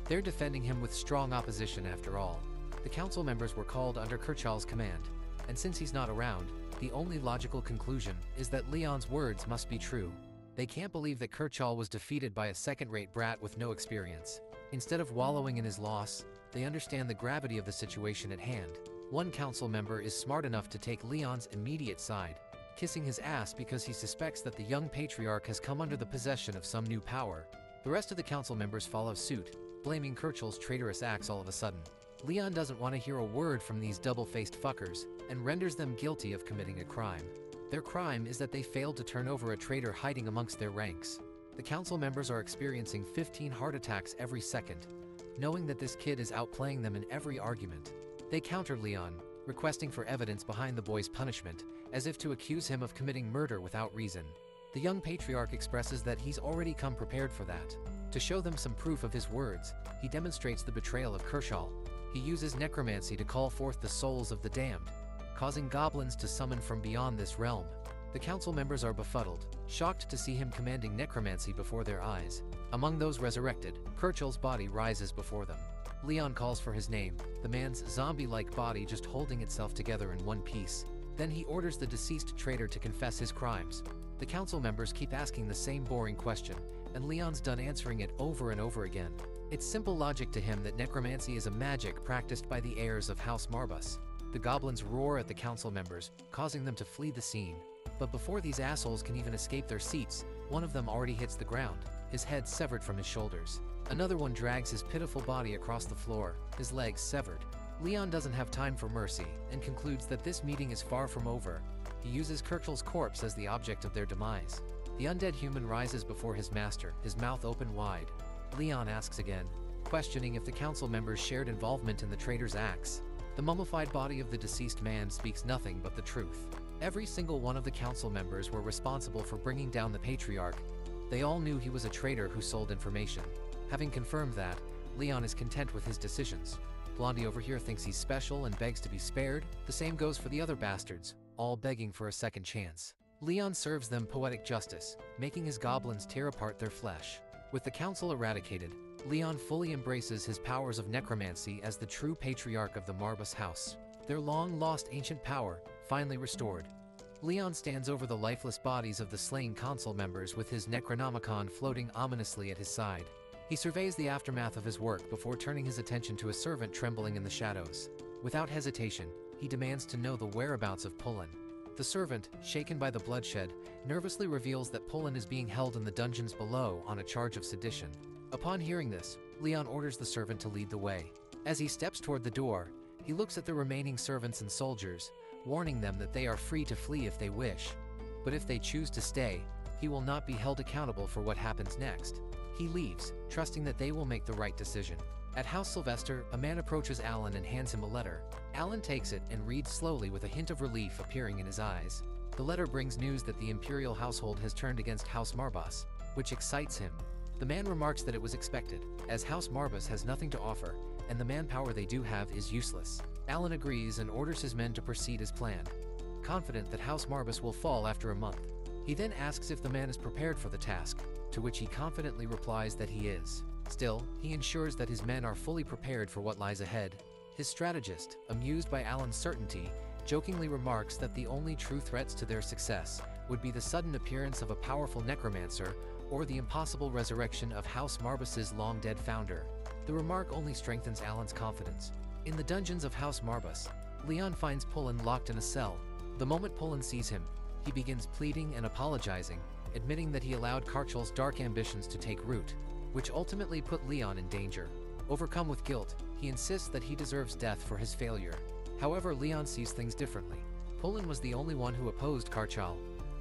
They're defending him with strong opposition after all. The council members were called under Kirchall's command, and since he's not around, the only logical conclusion is that Leon's words must be true. They can't believe that Kirchall was defeated by a second-rate brat with no experience. Instead of wallowing in his loss, they understand the gravity of the situation at hand. One council member is smart enough to take Leon's immediate side, kissing his ass because he suspects that the young patriarch has come under the possession of some new power. The rest of the council members follow suit, blaming Kirchall's traitorous acts all of a sudden. Leon doesn't want to hear a word from these double-faced fuckers, and renders them guilty of committing a crime. Their crime is that they failed to turn over a traitor hiding amongst their ranks. The council members are experiencing 15 heart attacks every second, knowing that this kid is outplaying them in every argument. They counter Leon, requesting for evidence behind the boy's punishment, as if to accuse him of committing murder without reason. The young patriarch expresses that he's already come prepared for that. To show them some proof of his words, he demonstrates the betrayal of Kirchall. He uses necromancy to call forth the souls of the damned, causing goblins to summon from beyond this realm. The council members are befuddled, shocked to see him commanding necromancy before their eyes. Among those resurrected, Kirchall's body rises before them. Leon calls for his name, the man's zombie-like body just holding itself together in one piece. Then he orders the deceased traitor to confess his crimes. The council members keep asking the same boring question, and Leon's done answering it over and over again. It's simple logic to him that necromancy is a magic practiced by the heirs of House Marbas. The goblins roar at the council members, causing them to flee the scene. But before these assholes can even escape their seats, one of them already hits the ground, his head severed from his shoulders. Another one drags his pitiful body across the floor, his legs severed. Leon doesn't have time for mercy, and concludes that this meeting is far from over. He uses Kirchall's corpse as the object of their demise. The undead human rises before his master, his mouth open wide. Leon asks again, questioning if the council members shared involvement in the traitor's acts. The mummified body of the deceased man speaks nothing but the truth. Every single one of the council members were responsible for bringing down the patriarch. They all knew he was a traitor who sold information. Having confirmed that, Leon is content with his decisions. Blondie over here thinks he's special and begs to be spared. The same goes for the other bastards, all begging for a second chance. Leon serves them poetic justice, making his goblins tear apart their flesh. With the council eradicated, Leon fully embraces his powers of necromancy as the true patriarch of the Marbus house. Their long-lost ancient power, finally restored. Leon stands over the lifeless bodies of the slain council members with his Necronomicon floating ominously at his side. He surveys the aftermath of his work before turning his attention to a servant trembling in the shadows. Without hesitation, he demands to know the whereabouts of Pullen. The servant, shaken by the bloodshed, nervously reveals that Pullen is being held in the dungeons below on a charge of sedition. Upon hearing this, Leon orders the servant to lead the way. As he steps toward the door, he looks at the remaining servants and soldiers, warning them that they are free to flee if they wish. But if they choose to stay, he will not be held accountable for what happens next. He leaves, trusting that they will make the right decision. At House Sylvester, a man approaches Alan and hands him a letter. Alan takes it and reads slowly with a hint of relief appearing in his eyes. The letter brings news that the imperial household has turned against House Marbus, which excites him. The man remarks that it was expected, as House Marbus has nothing to offer, and the manpower they do have is useless. Alan agrees and orders his men to proceed as planned, confident that House Marbus will fall after a month. He then asks if the man is prepared for the task, to which he confidently replies that he is. Still, he ensures that his men are fully prepared for what lies ahead. His strategist, amused by Alan's certainty, jokingly remarks that the only true threats to their success would be the sudden appearance of a powerful necromancer or the impossible resurrection of House Marbus's long-dead founder. The remark only strengthens Alan's confidence. In the dungeons of House Marbus, Leon finds Pullen locked in a cell. The moment Pullen sees him, he begins pleading and apologizing, admitting that he allowed Karchal's dark ambitions to take root, which ultimately put Leon in danger. Overcome with guilt, he insists that he deserves death for his failure. However, Leon sees things differently. Pullen was the only one who opposed Karchal,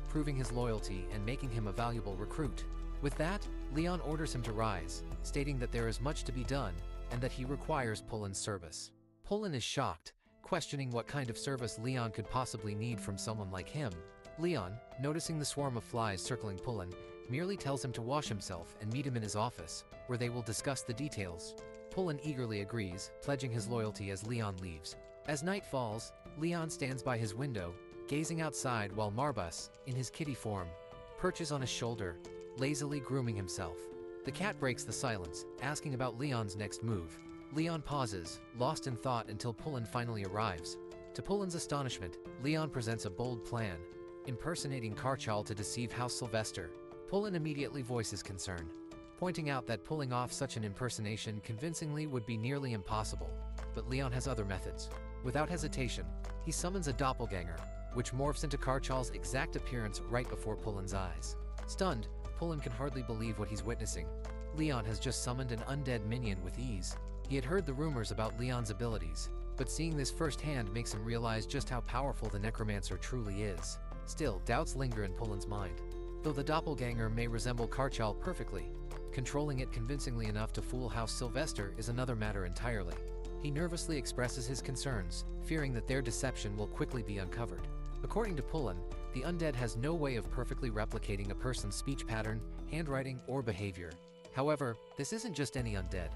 proving his loyalty and making him a valuable recruit. With that, Leon orders him to rise, stating that there is much to be done and that he requires Pullen's service. Pullen is shocked, questioning what kind of service Leon could possibly need from someone like him. Leon, noticing the swarm of flies circling Pullen, merely tells him to wash himself and meet him in his office, where they will discuss the details. Pullen eagerly agrees, pledging his loyalty as Leon leaves. As night falls, Leon stands by his window, gazing outside while Marbus, in his kitty form, perches on his shoulder, lazily grooming himself. The cat breaks the silence, asking about Leon's next move. Leon pauses, lost in thought until Pullen finally arrives. To Pullen's astonishment, Leon presents a bold plan, impersonating Karchal to deceive House Sylvester. Pullen immediately voices concern, pointing out that pulling off such an impersonation convincingly would be nearly impossible. But Leon has other methods. Without hesitation, he summons a doppelganger, which morphs into Karchal's exact appearance right before Pullen's eyes. Stunned, Pullen can hardly believe what he's witnessing. Leon has just summoned an undead minion with ease. He had heard the rumors about Leon's abilities, but seeing this firsthand makes him realize just how powerful the Necromancer truly is. Still, doubts linger in Pullen's mind. Though the doppelganger may resemble Karchal perfectly, controlling it convincingly enough to fool House Sylvester is another matter entirely. He nervously expresses his concerns, fearing that their deception will quickly be uncovered. According to Pullen, the undead has no way of perfectly replicating a person's speech pattern, handwriting, or behavior. However, this isn't just any undead.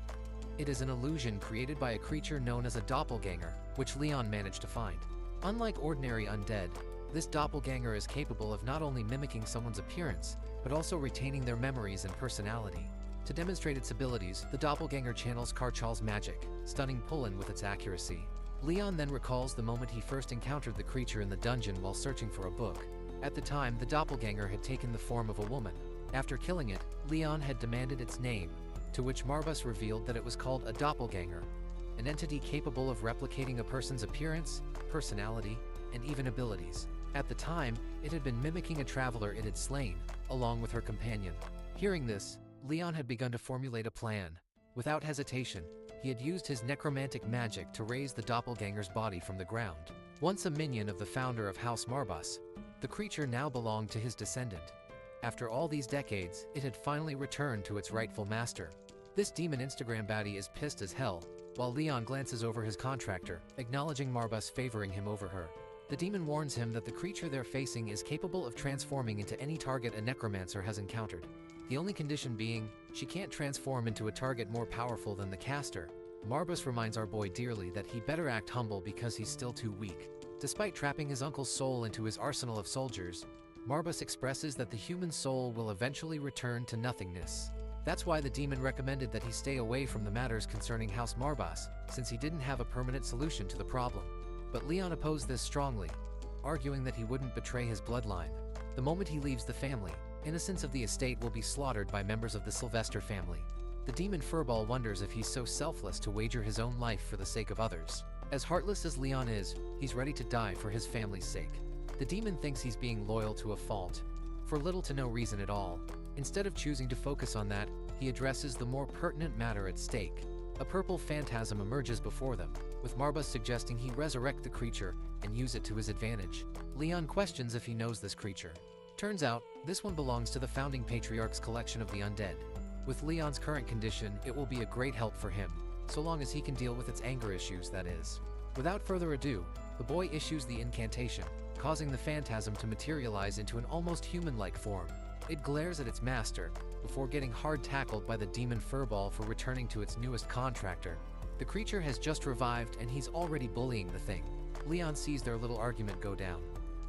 It is an illusion created by a creature known as a doppelganger, which Leon managed to find. Unlike ordinary undead, this doppelganger is capable of not only mimicking someone's appearance, but also retaining their memories and personality. To demonstrate its abilities, the doppelganger channels Karchal's magic, stunning Pullen with its accuracy. Leon then recalls the moment he first encountered the creature in the dungeon while searching for a book. At the time, the doppelganger had taken the form of a woman. After killing it, Leon had demanded its name, to which Marbus revealed that it was called a doppelganger, an entity capable of replicating a person's appearance, personality, and even abilities. At the time, it had been mimicking a traveler it had slain, along with her companion. Hearing this, Leon had begun to formulate a plan. Without hesitation, he had used his necromantic magic to raise the doppelganger's body from the ground. Once a minion of the founder of House Marbus, the creature now belonged to his descendant. After all these decades, it had finally returned to its rightful master. This demon Instagram baddie is pissed as hell, while Leon glances over his contractor, acknowledging Marbus favoring him over her. The demon warns him that the creature they're facing is capable of transforming into any target a necromancer has encountered. The only condition being, she can't transform into a target more powerful than the caster. Marbus reminds our boy dearly that he better act humble because he's still too weak. Despite trapping his uncle's soul into his arsenal of soldiers, Marbus expresses that the human soul will eventually return to nothingness. That's why the demon recommended that he stay away from the matters concerning House Marbas, since he didn't have a permanent solution to the problem. But Leon opposed this strongly, arguing that he wouldn't betray his bloodline. The moment he leaves the family, innocents of the estate will be slaughtered by members of the Sylvester family. The demon Furball wonders if he's so selfless to wager his own life for the sake of others. As heartless as Leon is, he's ready to die for his family's sake. The demon thinks he's being loyal to a fault, for little to no reason at all. Instead of choosing to focus on that, he addresses the more pertinent matter at stake. A purple phantasm emerges before them, with Marbus suggesting he resurrect the creature and use it to his advantage. Leon questions if he knows this creature. Turns out, this one belongs to the founding patriarch's collection of the undead. With Leon's current condition, it will be a great help for him, so long as he can deal with its anger issues, that is. Without further ado, the boy issues the incantation, causing the phantasm to materialize into an almost human-like form. It glares at its master, before getting hard tackled by the demon Furball for returning to its newest contractor. The creature has just revived and he's already bullying the thing. Leon sees their little argument go down.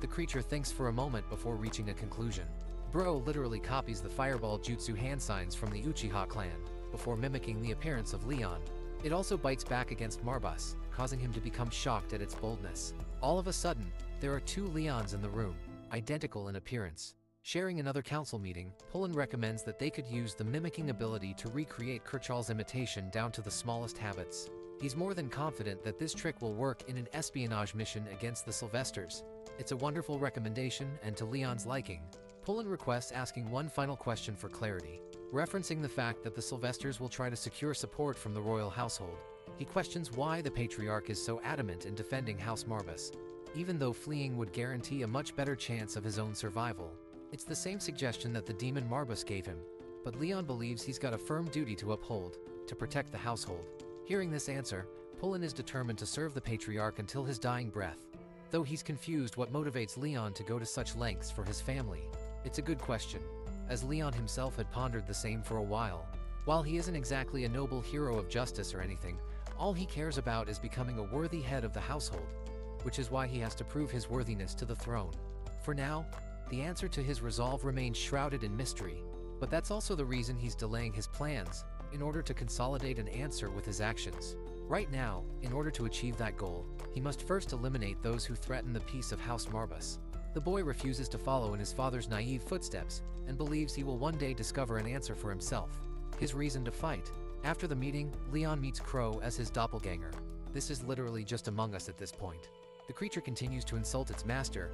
The creature thinks for a moment before reaching a conclusion. Bro literally copies the fireball jutsu hand signs from the Uchiha clan, before mimicking the appearance of Leon. It also bites back against Marbus, causing him to become shocked at its boldness. All of a sudden, there are two Leons in the room, identical in appearance. Sharing another council meeting, Pullen recommends that they could use the mimicking ability to recreate Kirchal's imitation down to the smallest habits. He's more than confident that this trick will work in an espionage mission against the Sylvesters. It's a wonderful recommendation, and to Leon's liking. Pullen requests asking one final question for clarity. Referencing the fact that the Sylvesters will try to secure support from the royal household, he questions why the patriarch is so adamant in defending House Marbus, even though fleeing would guarantee a much better chance of his own survival. It's the same suggestion that the demon Marbus gave him, but Leon believes he's got a firm duty to uphold, to protect the household. Hearing this answer, Pullen is determined to serve the patriarch until his dying breath, though he's confused what motivates Leon to go to such lengths for his family. It's a good question, as Leon himself had pondered the same for a while. While he isn't exactly a noble hero of justice or anything, all he cares about is becoming a worthy head of the household, which is why he has to prove his worthiness to the throne. For now, the answer to his resolve remains shrouded in mystery, but that's also the reason he's delaying his plans, in order to consolidate an answer with his actions. Right now, in order to achieve that goal, he must first eliminate those who threaten the peace of House Marbus. The boy refuses to follow in his father's naive footsteps, and believes he will one day discover an answer for himself. His reason to fight. After the meeting, Leon meets Crow as his doppelganger. This is literally just among us at this point. The creature continues to insult its master,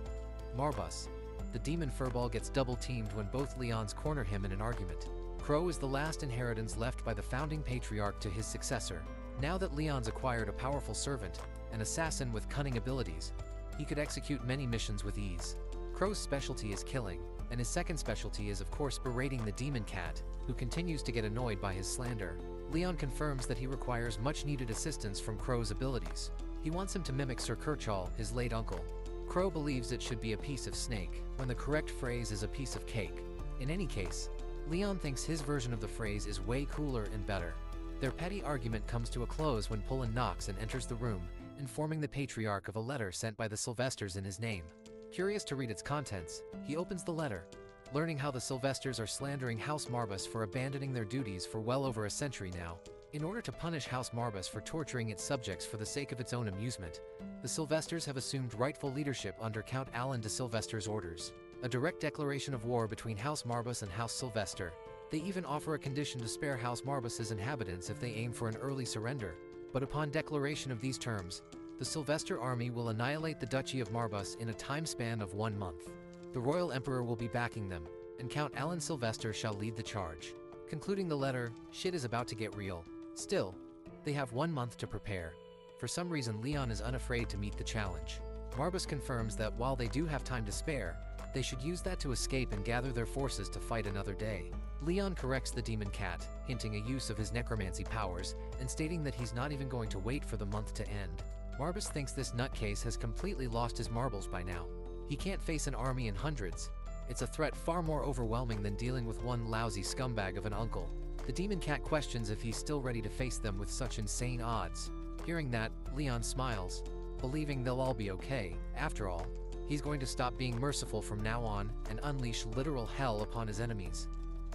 Marbus. The demon Furball gets double-teamed when both Leons corner him in an argument. Crow is the last inheritance left by the founding patriarch to his successor. Now that Leon's acquired a powerful servant, an assassin with cunning abilities, he could execute many missions with ease. Crow's specialty is killing, and his second specialty is of course berating the demon cat, who continues to get annoyed by his slander. Leon confirms that he requires much-needed assistance from Crow's abilities. He wants him to mimic Sir Kirchall, his late uncle. Crow believes it should be a piece of snake, when the correct phrase is a piece of cake. In any case, Leon thinks his version of the phrase is way cooler and better. Their petty argument comes to a close when Pullen knocks and enters the room, informing the patriarch of a letter sent by the Sylvesters in his name. Curious to read its contents, he opens the letter, learning how the Sylvesters are slandering House Marbus for abandoning their duties for well over a century now. In order to punish House Marbus for torturing its subjects for the sake of its own amusement, the Sylvesters have assumed rightful leadership under Count Alan de Sylvester's orders. A direct declaration of war between House Marbus and House Sylvester. They even offer a condition to spare House Marbus's inhabitants if they aim for an early surrender. But upon declaration of these terms, the Sylvester army will annihilate the Duchy of Marbus in a time span of 1 month. The Royal Emperor will be backing them, and Count Alan Sylvester shall lead the charge. Concluding the letter, shit is about to get real. Still, they have 1 month to prepare. For some reason, Leon is unafraid to meet the challenge. Marbus confirms that while they do have time to spare, they should use that to escape and gather their forces to fight another day. Leon corrects the demon cat, hinting a use of his necromancy powers, and stating that he's not even going to wait for the month to end. Marbus thinks this nutcase has completely lost his marbles by now. He can't face an army in hundreds. It's a threat far more overwhelming than dealing with one lousy scumbag of an uncle. The demon cat questions if he's still ready to face them with such insane odds. Hearing that, Leon smiles, believing they'll all be okay. After all, He's going to stop being merciful from now on and unleash literal hell upon his enemies.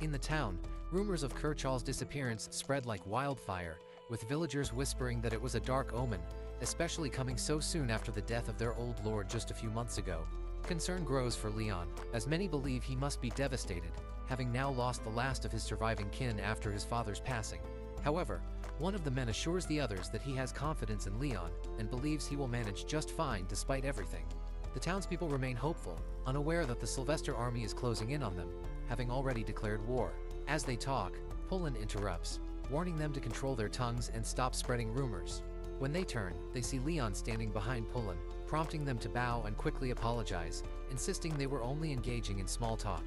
In the town, rumors of Kirchal's disappearance spread like wildfire, with villagers whispering that it was a dark omen, especially coming so soon after the death of their old lord just a few months ago. Concern grows for Leon, as many believe he must be devastated, having now lost the last of his surviving kin after his father's passing. However, one of the men assures the others that he has confidence in Leon and believes he will manage just fine despite everything. The townspeople remain hopeful, unaware that the Sylvester army is closing in on them, having already declared war. As they talk, Pullen interrupts, warning them to control their tongues and stop spreading rumors. When they turn, they see Leon standing behind Pullen, prompting them to bow and quickly apologize, insisting they were only engaging in small talk.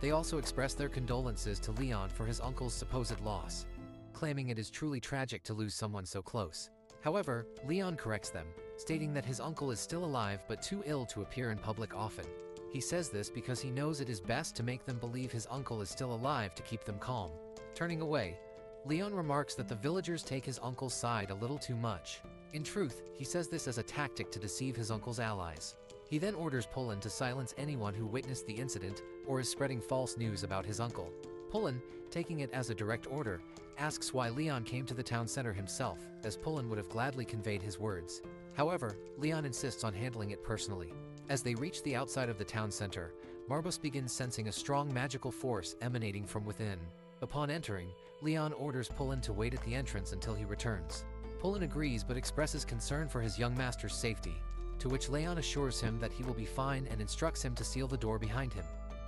They also express their condolences to Leon for his uncle's supposed loss, claiming it is truly tragic to lose someone so close. However, Leon corrects them, stating that his uncle is still alive but too ill to appear in public often. He says this because he knows it is best to make them believe his uncle is still alive to keep them calm. Turning away, Leon remarks that the villagers take his uncle's side a little too much. In truth, he says this as a tactic to deceive his uncle's allies. He then orders Pullen to silence anyone who witnessed the incident or is spreading false news about his uncle. Pullen, taking it as a direct order, asks why Leon came to the town center himself, as Pullen would have gladly conveyed his words. However, Leon insists on handling it personally. As they reach the outside of the town center, Marbus begins sensing a strong magical force emanating from within. Upon entering, Leon orders Pullen to wait at the entrance until he returns. Pullen agrees but expresses concern for his young master's safety, to which Leon assures him that he will be fine and instructs him to seal the door behind him.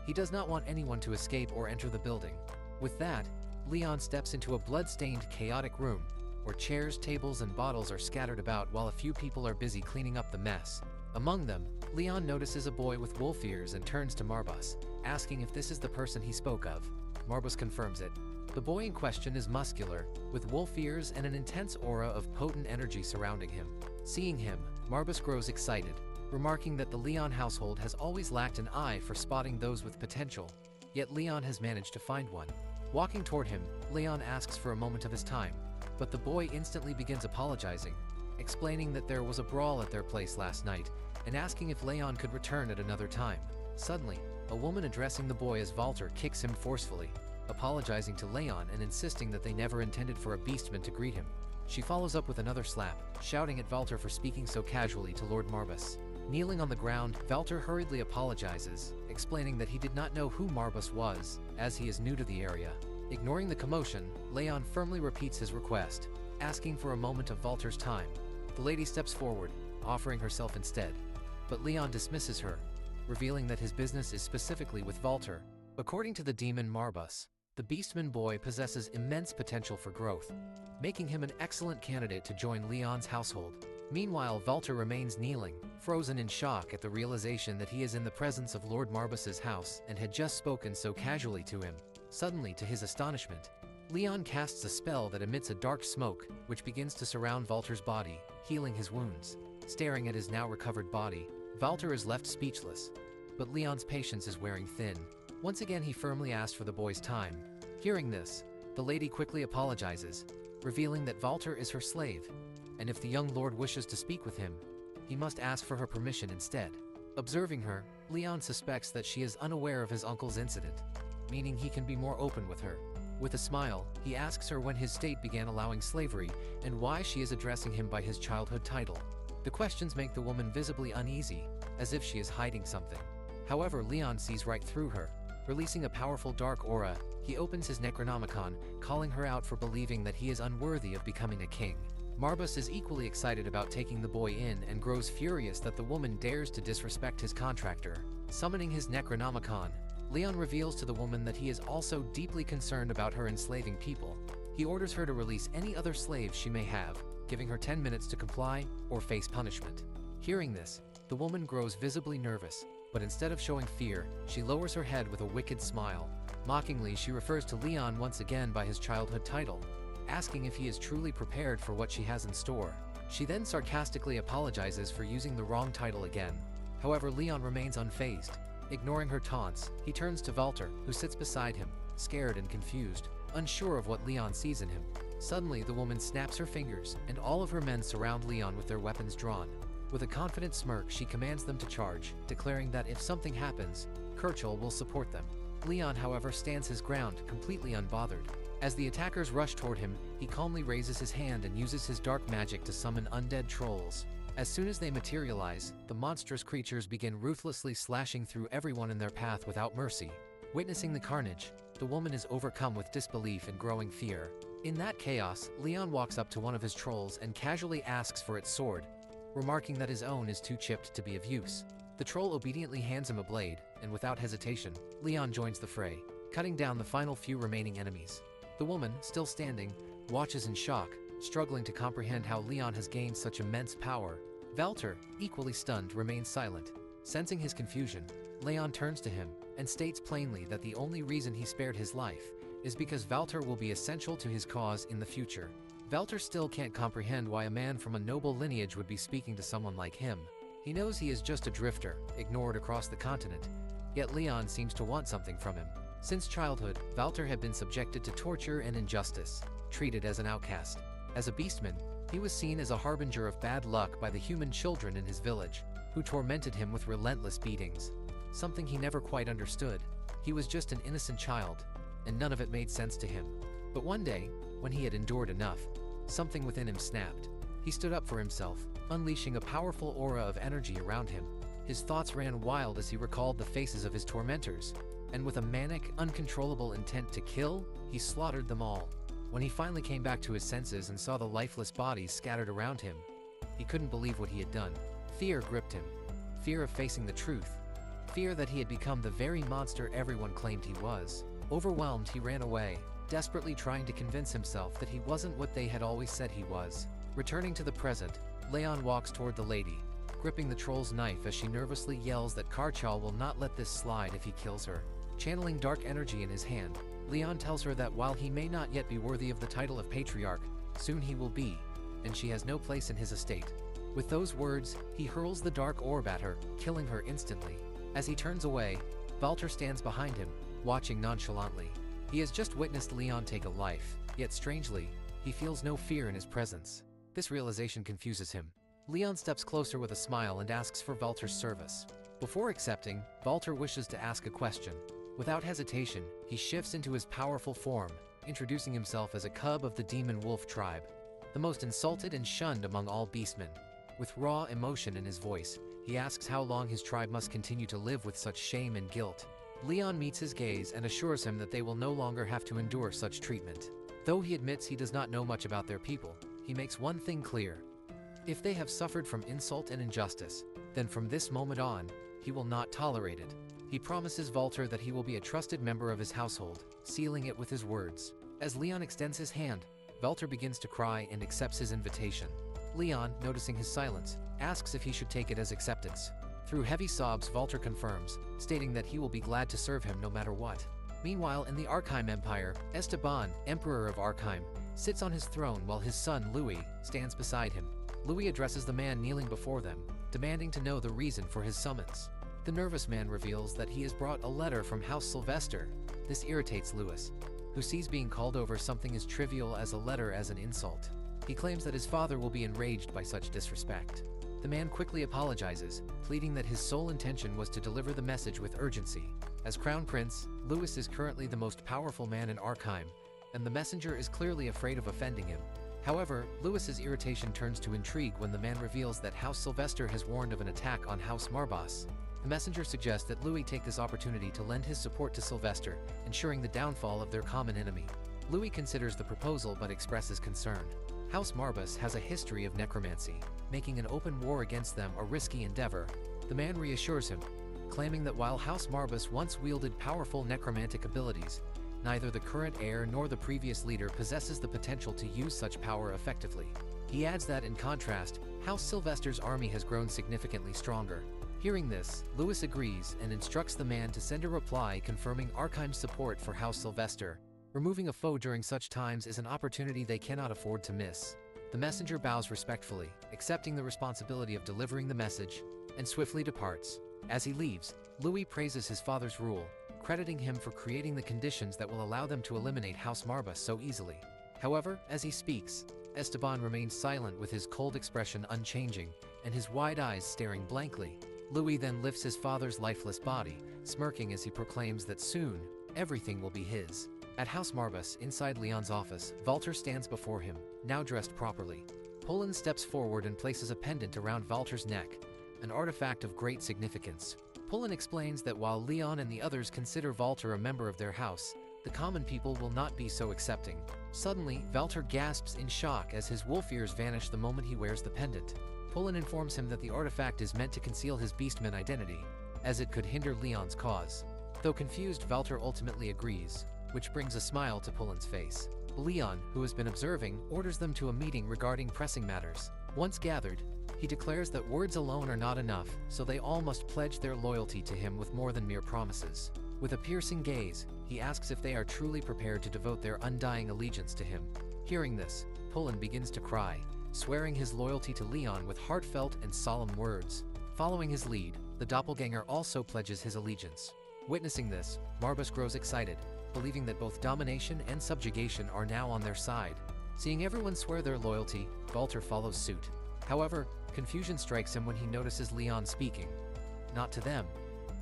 He does not want anyone to escape or enter the building. With that, Leon steps into a blood-stained, chaotic room, where chairs, tables, and bottles are scattered about while a few people are busy cleaning up the mess. Among them, Leon notices a boy with wolf ears and turns to Marbus, asking if this is the person he spoke of. Marbus confirms it. The boy in question is muscular, with wolf ears and an intense aura of potent energy surrounding him. Seeing him, Marbus grows excited, remarking that the Leon household has always lacked an eye for spotting those with potential, yet Leon has managed to find one. Walking toward him, Leon asks for a moment of his time, but the boy instantly begins apologizing, explaining that there was a brawl at their place last night, and asking if Leon could return at another time. Suddenly, a woman addressing the boy as Walter kicks him forcefully, apologizing to Leon and insisting that they never intended for a beastman to greet him. She follows up with another slap, shouting at Walter for speaking so casually to Lord Marbus. Kneeling on the ground, Walter hurriedly apologizes, explaining that he did not know who Marbus was, as he is new to the area. Ignoring the commotion, Leon firmly repeats his request, asking for a moment of Walter's time. The lady steps forward, offering herself instead, but Leon dismisses her, revealing that his business is specifically with Walter. According to the demon Marbus, the Beastman boy possesses immense potential for growth, making him an excellent candidate to join Leon's household. Meanwhile, Walter remains kneeling, frozen in shock at the realization that he is in the presence of Lord Marbus's house and had just spoken so casually to him. Suddenly, to his astonishment, Leon casts a spell that emits a dark smoke, which begins to surround Walter's body, healing his wounds. Staring at his now recovered body, Walter is left speechless, but Leon's patience is wearing thin. Once again, he firmly asks for the boy's time. Hearing this, the lady quickly apologizes, revealing that Walter is her slave, and if the young lord wishes to speak with him, he must ask for her permission instead. Observing her, Leon suspects that she is unaware of his uncle's incident, meaning he can be more open with her. With a smile, he asks her when his state began allowing slavery and why she is addressing him by his childhood title. The questions make the woman visibly uneasy, as if she is hiding something. However, Leon sees right through her. Releasing a powerful dark aura, he opens his Necronomicon, calling her out for believing that he is unworthy of becoming a king. Marbus is equally excited about taking the boy in and grows furious that the woman dares to disrespect his contractor. Summoning his Necronomicon, Leon reveals to the woman that he is also deeply concerned about her enslaving people. He orders her to release any other slaves she may have, giving her 10 minutes to comply or face punishment. Hearing this, the woman grows visibly nervous, but instead of showing fear, she lowers her head with a wicked smile. Mockingly, she refers to Leon once again by his childhood title, asking if he is truly prepared for what she has in store. She then sarcastically apologizes for using the wrong title again. However, Leon remains unfazed. Ignoring her taunts, he turns to Walter, who sits beside him, scared and confused, unsure of what Leon sees in him. Suddenly, the woman snaps her fingers, and all of her men surround Leon with their weapons drawn. With a confident smirk, she commands them to charge, declaring that if something happens, Kirchhoff will support them. Leon, however, stands his ground, completely unbothered. As the attackers rush toward him, he calmly raises his hand and uses his dark magic to summon undead trolls. As soon as they materialize, the monstrous creatures begin ruthlessly slashing through everyone in their path without mercy. Witnessing the carnage, the woman is overcome with disbelief and growing fear. In that chaos, Leon walks up to one of his trolls and casually asks for its sword, remarking that his own is too chipped to be of use. The troll obediently hands him a blade, and without hesitation, Leon joins the fray, cutting down the final few remaining enemies. The woman, still standing, watches in shock, struggling to comprehend how Leon has gained such immense power. Valter, equally stunned, remains silent. Sensing his confusion, Leon turns to him and states plainly that the only reason he spared his life is because Valter will be essential to his cause in the future. Valter still can't comprehend why a man from a noble lineage would be speaking to someone like him. He knows he is just a drifter, ignored across the continent, yet Leon seems to want something from him. Since childhood, Valter had been subjected to torture and injustice, treated as an outcast. As a beastman, he was seen as a harbinger of bad luck by the human children in his village, who tormented him with relentless beatings. Something he never quite understood. He was just an innocent child, and none of it made sense to him. But one day, when he had endured enough, something within him snapped. He stood up for himself, unleashing a powerful aura of energy around him. His thoughts ran wild as he recalled the faces of his tormentors, and with a manic, uncontrollable intent to kill, he slaughtered them all. When he finally came back to his senses and saw the lifeless bodies scattered around him, he couldn't believe what he had done. Fear gripped him. Fear of facing the truth. Fear that he had become the very monster everyone claimed he was. Overwhelmed, he ran away, desperately trying to convince himself that he wasn't what they had always said he was. Returning to the present, Leon walks toward the lady, gripping the troll's knife as she nervously yells that Kirchhoff will not let this slide if he kills her. Channeling dark energy in his hand, Leon tells her that while he may not yet be worthy of the title of patriarch, soon he will be, and she has no place in his estate. With those words, he hurls the dark orb at her, killing her instantly. As he turns away, Valter stands behind him, watching nonchalantly. He has just witnessed Leon take a life, yet strangely, he feels no fear in his presence. This realization confuses him. Leon steps closer with a smile and asks for Valter's service. Before accepting, Valter wishes to ask a question. Without hesitation, he shifts into his powerful form, introducing himself as a cub of the demon wolf tribe, the most insulted and shunned among all beastmen. With raw emotion in his voice, he asks how long his tribe must continue to live with such shame and guilt. Leon meets his gaze and assures him that they will no longer have to endure such treatment. Though he admits he does not know much about their people, he makes one thing clear. If they have suffered from insult and injustice, then from this moment on, he will not tolerate it. He promises Valter that he will be a trusted member of his household, sealing it with his words. As Leon extends his hand, Valter begins to cry and accepts his invitation. Leon, noticing his silence, asks if he should take it as acceptance. Through heavy sobs, Valter confirms, stating that he will be glad to serve him no matter what. Meanwhile, in the Archheim Empire, Esteban, Emperor of Archheim, sits on his throne while his son, Louis, stands beside him. Louis addresses the man kneeling before them, demanding to know the reason for his summons. The nervous man reveals that he has brought a letter from House Sylvester. This irritates Louis, who sees being called over something as trivial as a letter as an insult. He claims that his father will be enraged by such disrespect. The man quickly apologizes, pleading that his sole intention was to deliver the message with urgency. As Crown Prince, Louis is currently the most powerful man in Archheim, and the messenger is clearly afraid of offending him. However, Louis's irritation turns to intrigue when the man reveals that House Sylvester has warned of an attack on House Marbas. The messenger suggests that Louis take this opportunity to lend his support to Sylvester, ensuring the downfall of their common enemy. Louis considers the proposal but expresses concern. House Marbas has a history of necromancy, making an open war against them a risky endeavor. The man reassures him, claiming that while House Marbas once wielded powerful necromantic abilities, neither the current heir nor the previous leader possesses the potential to use such power effectively. He adds that, in contrast, House Sylvester's army has grown significantly stronger. Hearing this, Louis agrees and instructs the man to send a reply confirming Archheim's support for House Sylvester. Removing a foe during such times is an opportunity they cannot afford to miss. The messenger bows respectfully, accepting the responsibility of delivering the message, and swiftly departs. As he leaves, Louis praises his father's rule, crediting him for creating the conditions that will allow them to eliminate House Marbas so easily. However, as he speaks, Esteban remains silent with his cold expression unchanging, and his wide eyes staring blankly. Louis then lifts his father's lifeless body, smirking as he proclaims that soon, everything will be his. At House Marbas, inside Leon's office, Walter stands before him, now dressed properly. Poland steps forward and places a pendant around Walter's neck, an artifact of great significance. Poland explains that while Leon and the others consider Walter a member of their house, the common people will not be so accepting. Suddenly, Walter gasps in shock as his wolf ears vanish the moment he wears the pendant. Poland informs him that the artifact is meant to conceal his beastman identity, as it could hinder Leon's cause. Though confused, Walter ultimately agrees, which brings a smile to Poland's face. Leon, who has been observing, orders them to a meeting regarding pressing matters. Once gathered, he declares that words alone are not enough, so they all must pledge their loyalty to him with more than mere promises. With a piercing gaze, he asks if they are truly prepared to devote their undying allegiance to him. Hearing this, Poland begins to cry, swearing his loyalty to Leon with heartfelt and solemn words. Following his lead, the doppelganger also pledges his allegiance. Witnessing this, Marbas grows excited, believing that both domination and subjugation are now on their side. Seeing everyone swear their loyalty, Walter follows suit. However, confusion strikes him when he notices Leon speaking. Not to them,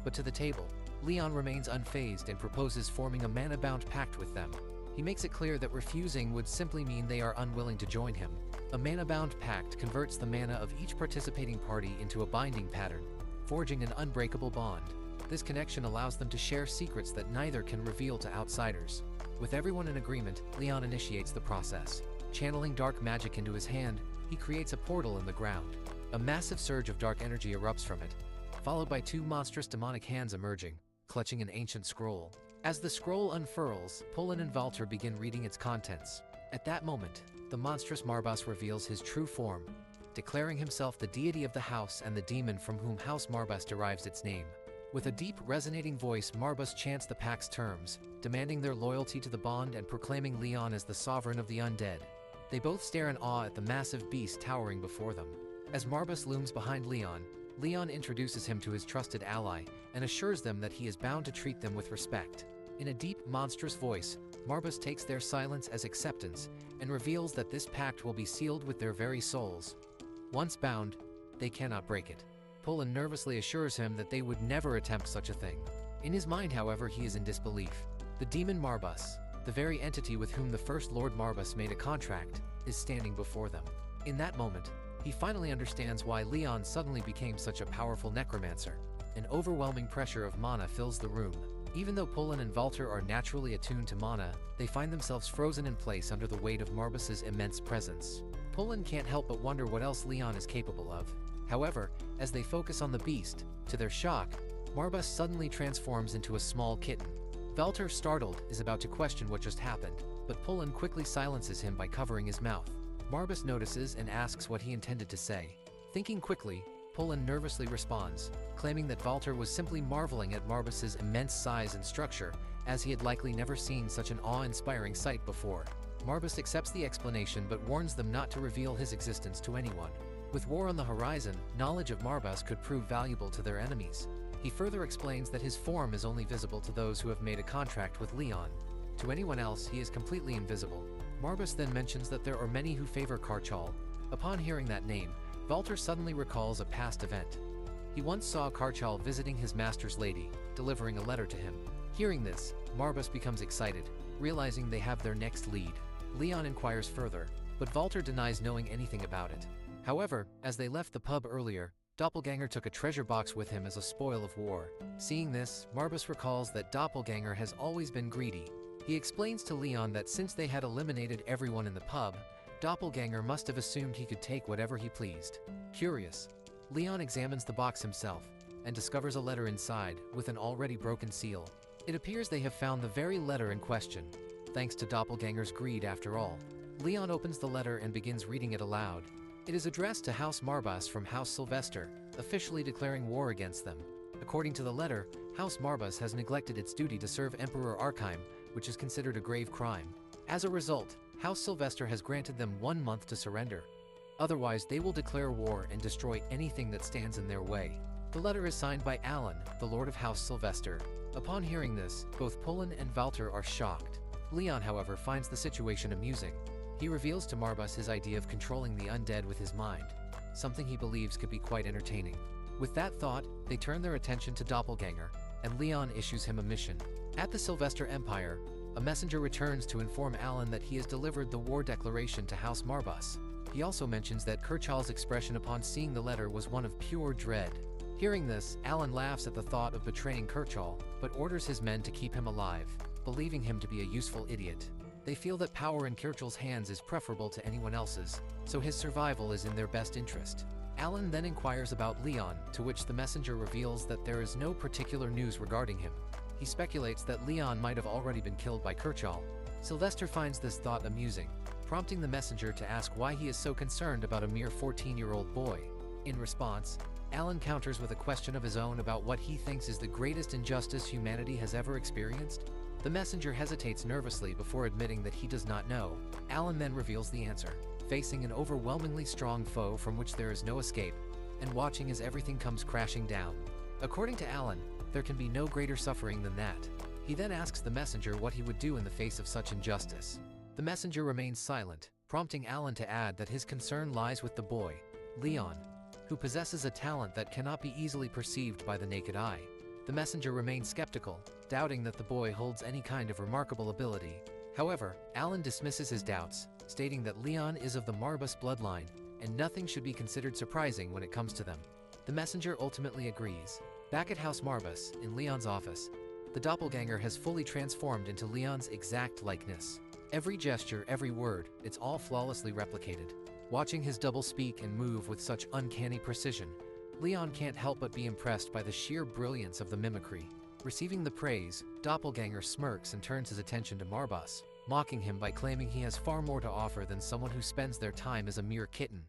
but to the table. Leon remains unfazed and proposes forming a mana-bound pact with them. He makes it clear that refusing would simply mean they are unwilling to join him. A mana-bound pact converts the mana of each participating party into a binding pattern, forging an unbreakable bond. This connection allows them to share secrets that neither can reveal to outsiders. With everyone in agreement, Leon initiates the process. Channeling dark magic into his hand, he creates a portal in the ground. A massive surge of dark energy erupts from it, followed by two monstrous demonic hands emerging, clutching an ancient scroll. As the scroll unfurls, Poland and Walter begin reading its contents. At that moment, the monstrous Marbas reveals his true form, declaring himself the deity of the house and the demon from whom House Marbas derives its name. With a deep, resonating voice, Marbas chants the pact's terms, demanding their loyalty to the bond and proclaiming Leon as the sovereign of the undead. They both stare in awe at the massive beast towering before them. As Marbas looms behind Leon, Leon introduces him to his trusted ally and assures them that he is bound to treat them with respect. In a deep, monstrous voice, Marbas takes their silence as acceptance and reveals that this pact will be sealed with their very souls. Once bound, they cannot break it. Poland nervously assures him that they would never attempt such a thing. In his mind, however, he is in disbelief. The demon Marbas, the very entity with whom the first Lord Marbas made a contract, is standing before them. In that moment, he finally understands why Leon suddenly became such a powerful necromancer. An overwhelming pressure of mana fills the room. Even though Poland and Walter are naturally attuned to mana, they find themselves frozen in place under the weight of Marbas's immense presence. Poland can't help but wonder what else Leon is capable of. However, as they focus on the beast, to their shock, Marbas suddenly transforms into a small kitten. Walter, startled, is about to question what just happened, but Poland quickly silences him by covering his mouth. Marbas notices and asks what he intended to say. Thinking quickly, Poland nervously responds, claiming that Walter was simply marveling at Marbas's immense size and structure, as he had likely never seen such an awe-inspiring sight before. Marbas accepts the explanation but warns them not to reveal his existence to anyone. With war on the horizon, knowledge of Marbas could prove valuable to their enemies. He further explains that his form is only visible to those who have made a contract with Leon. To anyone else, he is completely invisible. Marbas then mentions that there are many who favor Karchal. Upon hearing that name, Walter suddenly recalls a past event. He once saw Karchal visiting his master's lady, delivering a letter to him. Hearing this, Marbas becomes excited, realizing they have their next lead. Leon inquires further, but Walter denies knowing anything about it. However, as they left the pub earlier, Doppelganger took a treasure box with him as a spoil of war. Seeing this, Marbas recalls that Doppelganger has always been greedy. He explains to Leon that since they had eliminated everyone in the pub, Doppelganger must have assumed he could take whatever he pleased. Curious, Leon examines the box himself and discovers a letter inside with an already broken seal. It appears they have found the very letter in question, thanks to Doppelganger's greed after all. Leon opens the letter and begins reading it aloud. It is addressed to House Marbas from House Sylvester, officially declaring war against them. According to the letter, House Marbas has neglected its duty to serve Emperor Arkheim, which is considered a grave crime. As a result, House Sylvester has granted them 1 month to surrender. Otherwise, they will declare war and destroy anything that stands in their way. The letter is signed by Alan, the Lord of House Sylvester. Upon hearing this, both Poland and Walter are shocked. Leon, however, finds the situation amusing. He reveals to Marbas his idea of controlling the undead with his mind. something he believes could be quite entertaining. With that thought, they turn their attention to Doppelganger, and Leon issues him a mission. At the Sylvester Empire, a messenger returns to inform Alan that he has delivered the war declaration to House Marbus. He also mentions that Kirchhoff's expression upon seeing the letter was one of pure dread. Hearing this, Alan laughs at the thought of betraying Kirchhoff, but orders his men to keep him alive, believing him to be a useful idiot. They feel that power in Kirchhoff's hands is preferable to anyone else's, so his survival is in their best interest. Alan then inquires about Leon, to which the messenger reveals that there is no particular news regarding him. He speculates that Leon might have already been killed by Kirchhoff. Sylvester finds this thought amusing, prompting the messenger to ask why he is so concerned about a mere 14-year-old boy. In response, Alan counters with a question of his own about what he thinks is the greatest injustice humanity has ever experienced. The messenger hesitates nervously before admitting that he does not know. Alan then reveals the answer, facing an overwhelmingly strong foe from which there is no escape, and watching as everything comes crashing down. According to Alan, there can be no greater suffering than that. He then asks the messenger what he would do in the face of such injustice. The messenger remains silent, prompting Alan to add that his concern lies with the boy, Leon, who possesses a talent that cannot be easily perceived by the naked eye. The messenger remains skeptical, doubting that the boy holds any kind of remarkable ability. However, Alan dismisses his doubts, stating that Leon is of the Marbus bloodline, and nothing should be considered surprising when it comes to them. The messenger ultimately agrees. Back at House Marbus, in Leon's office, the doppelganger has fully transformed into Leon's exact likeness. Every gesture, every word, it's all flawlessly replicated. Watching his double speak and move with such uncanny precision, Leon can't help but be impressed by the sheer brilliance of the mimicry. Receiving the praise, Doppelganger smirks and turns his attention to Marbus, mocking him by claiming he has far more to offer than someone who spends their time as a mere kitten.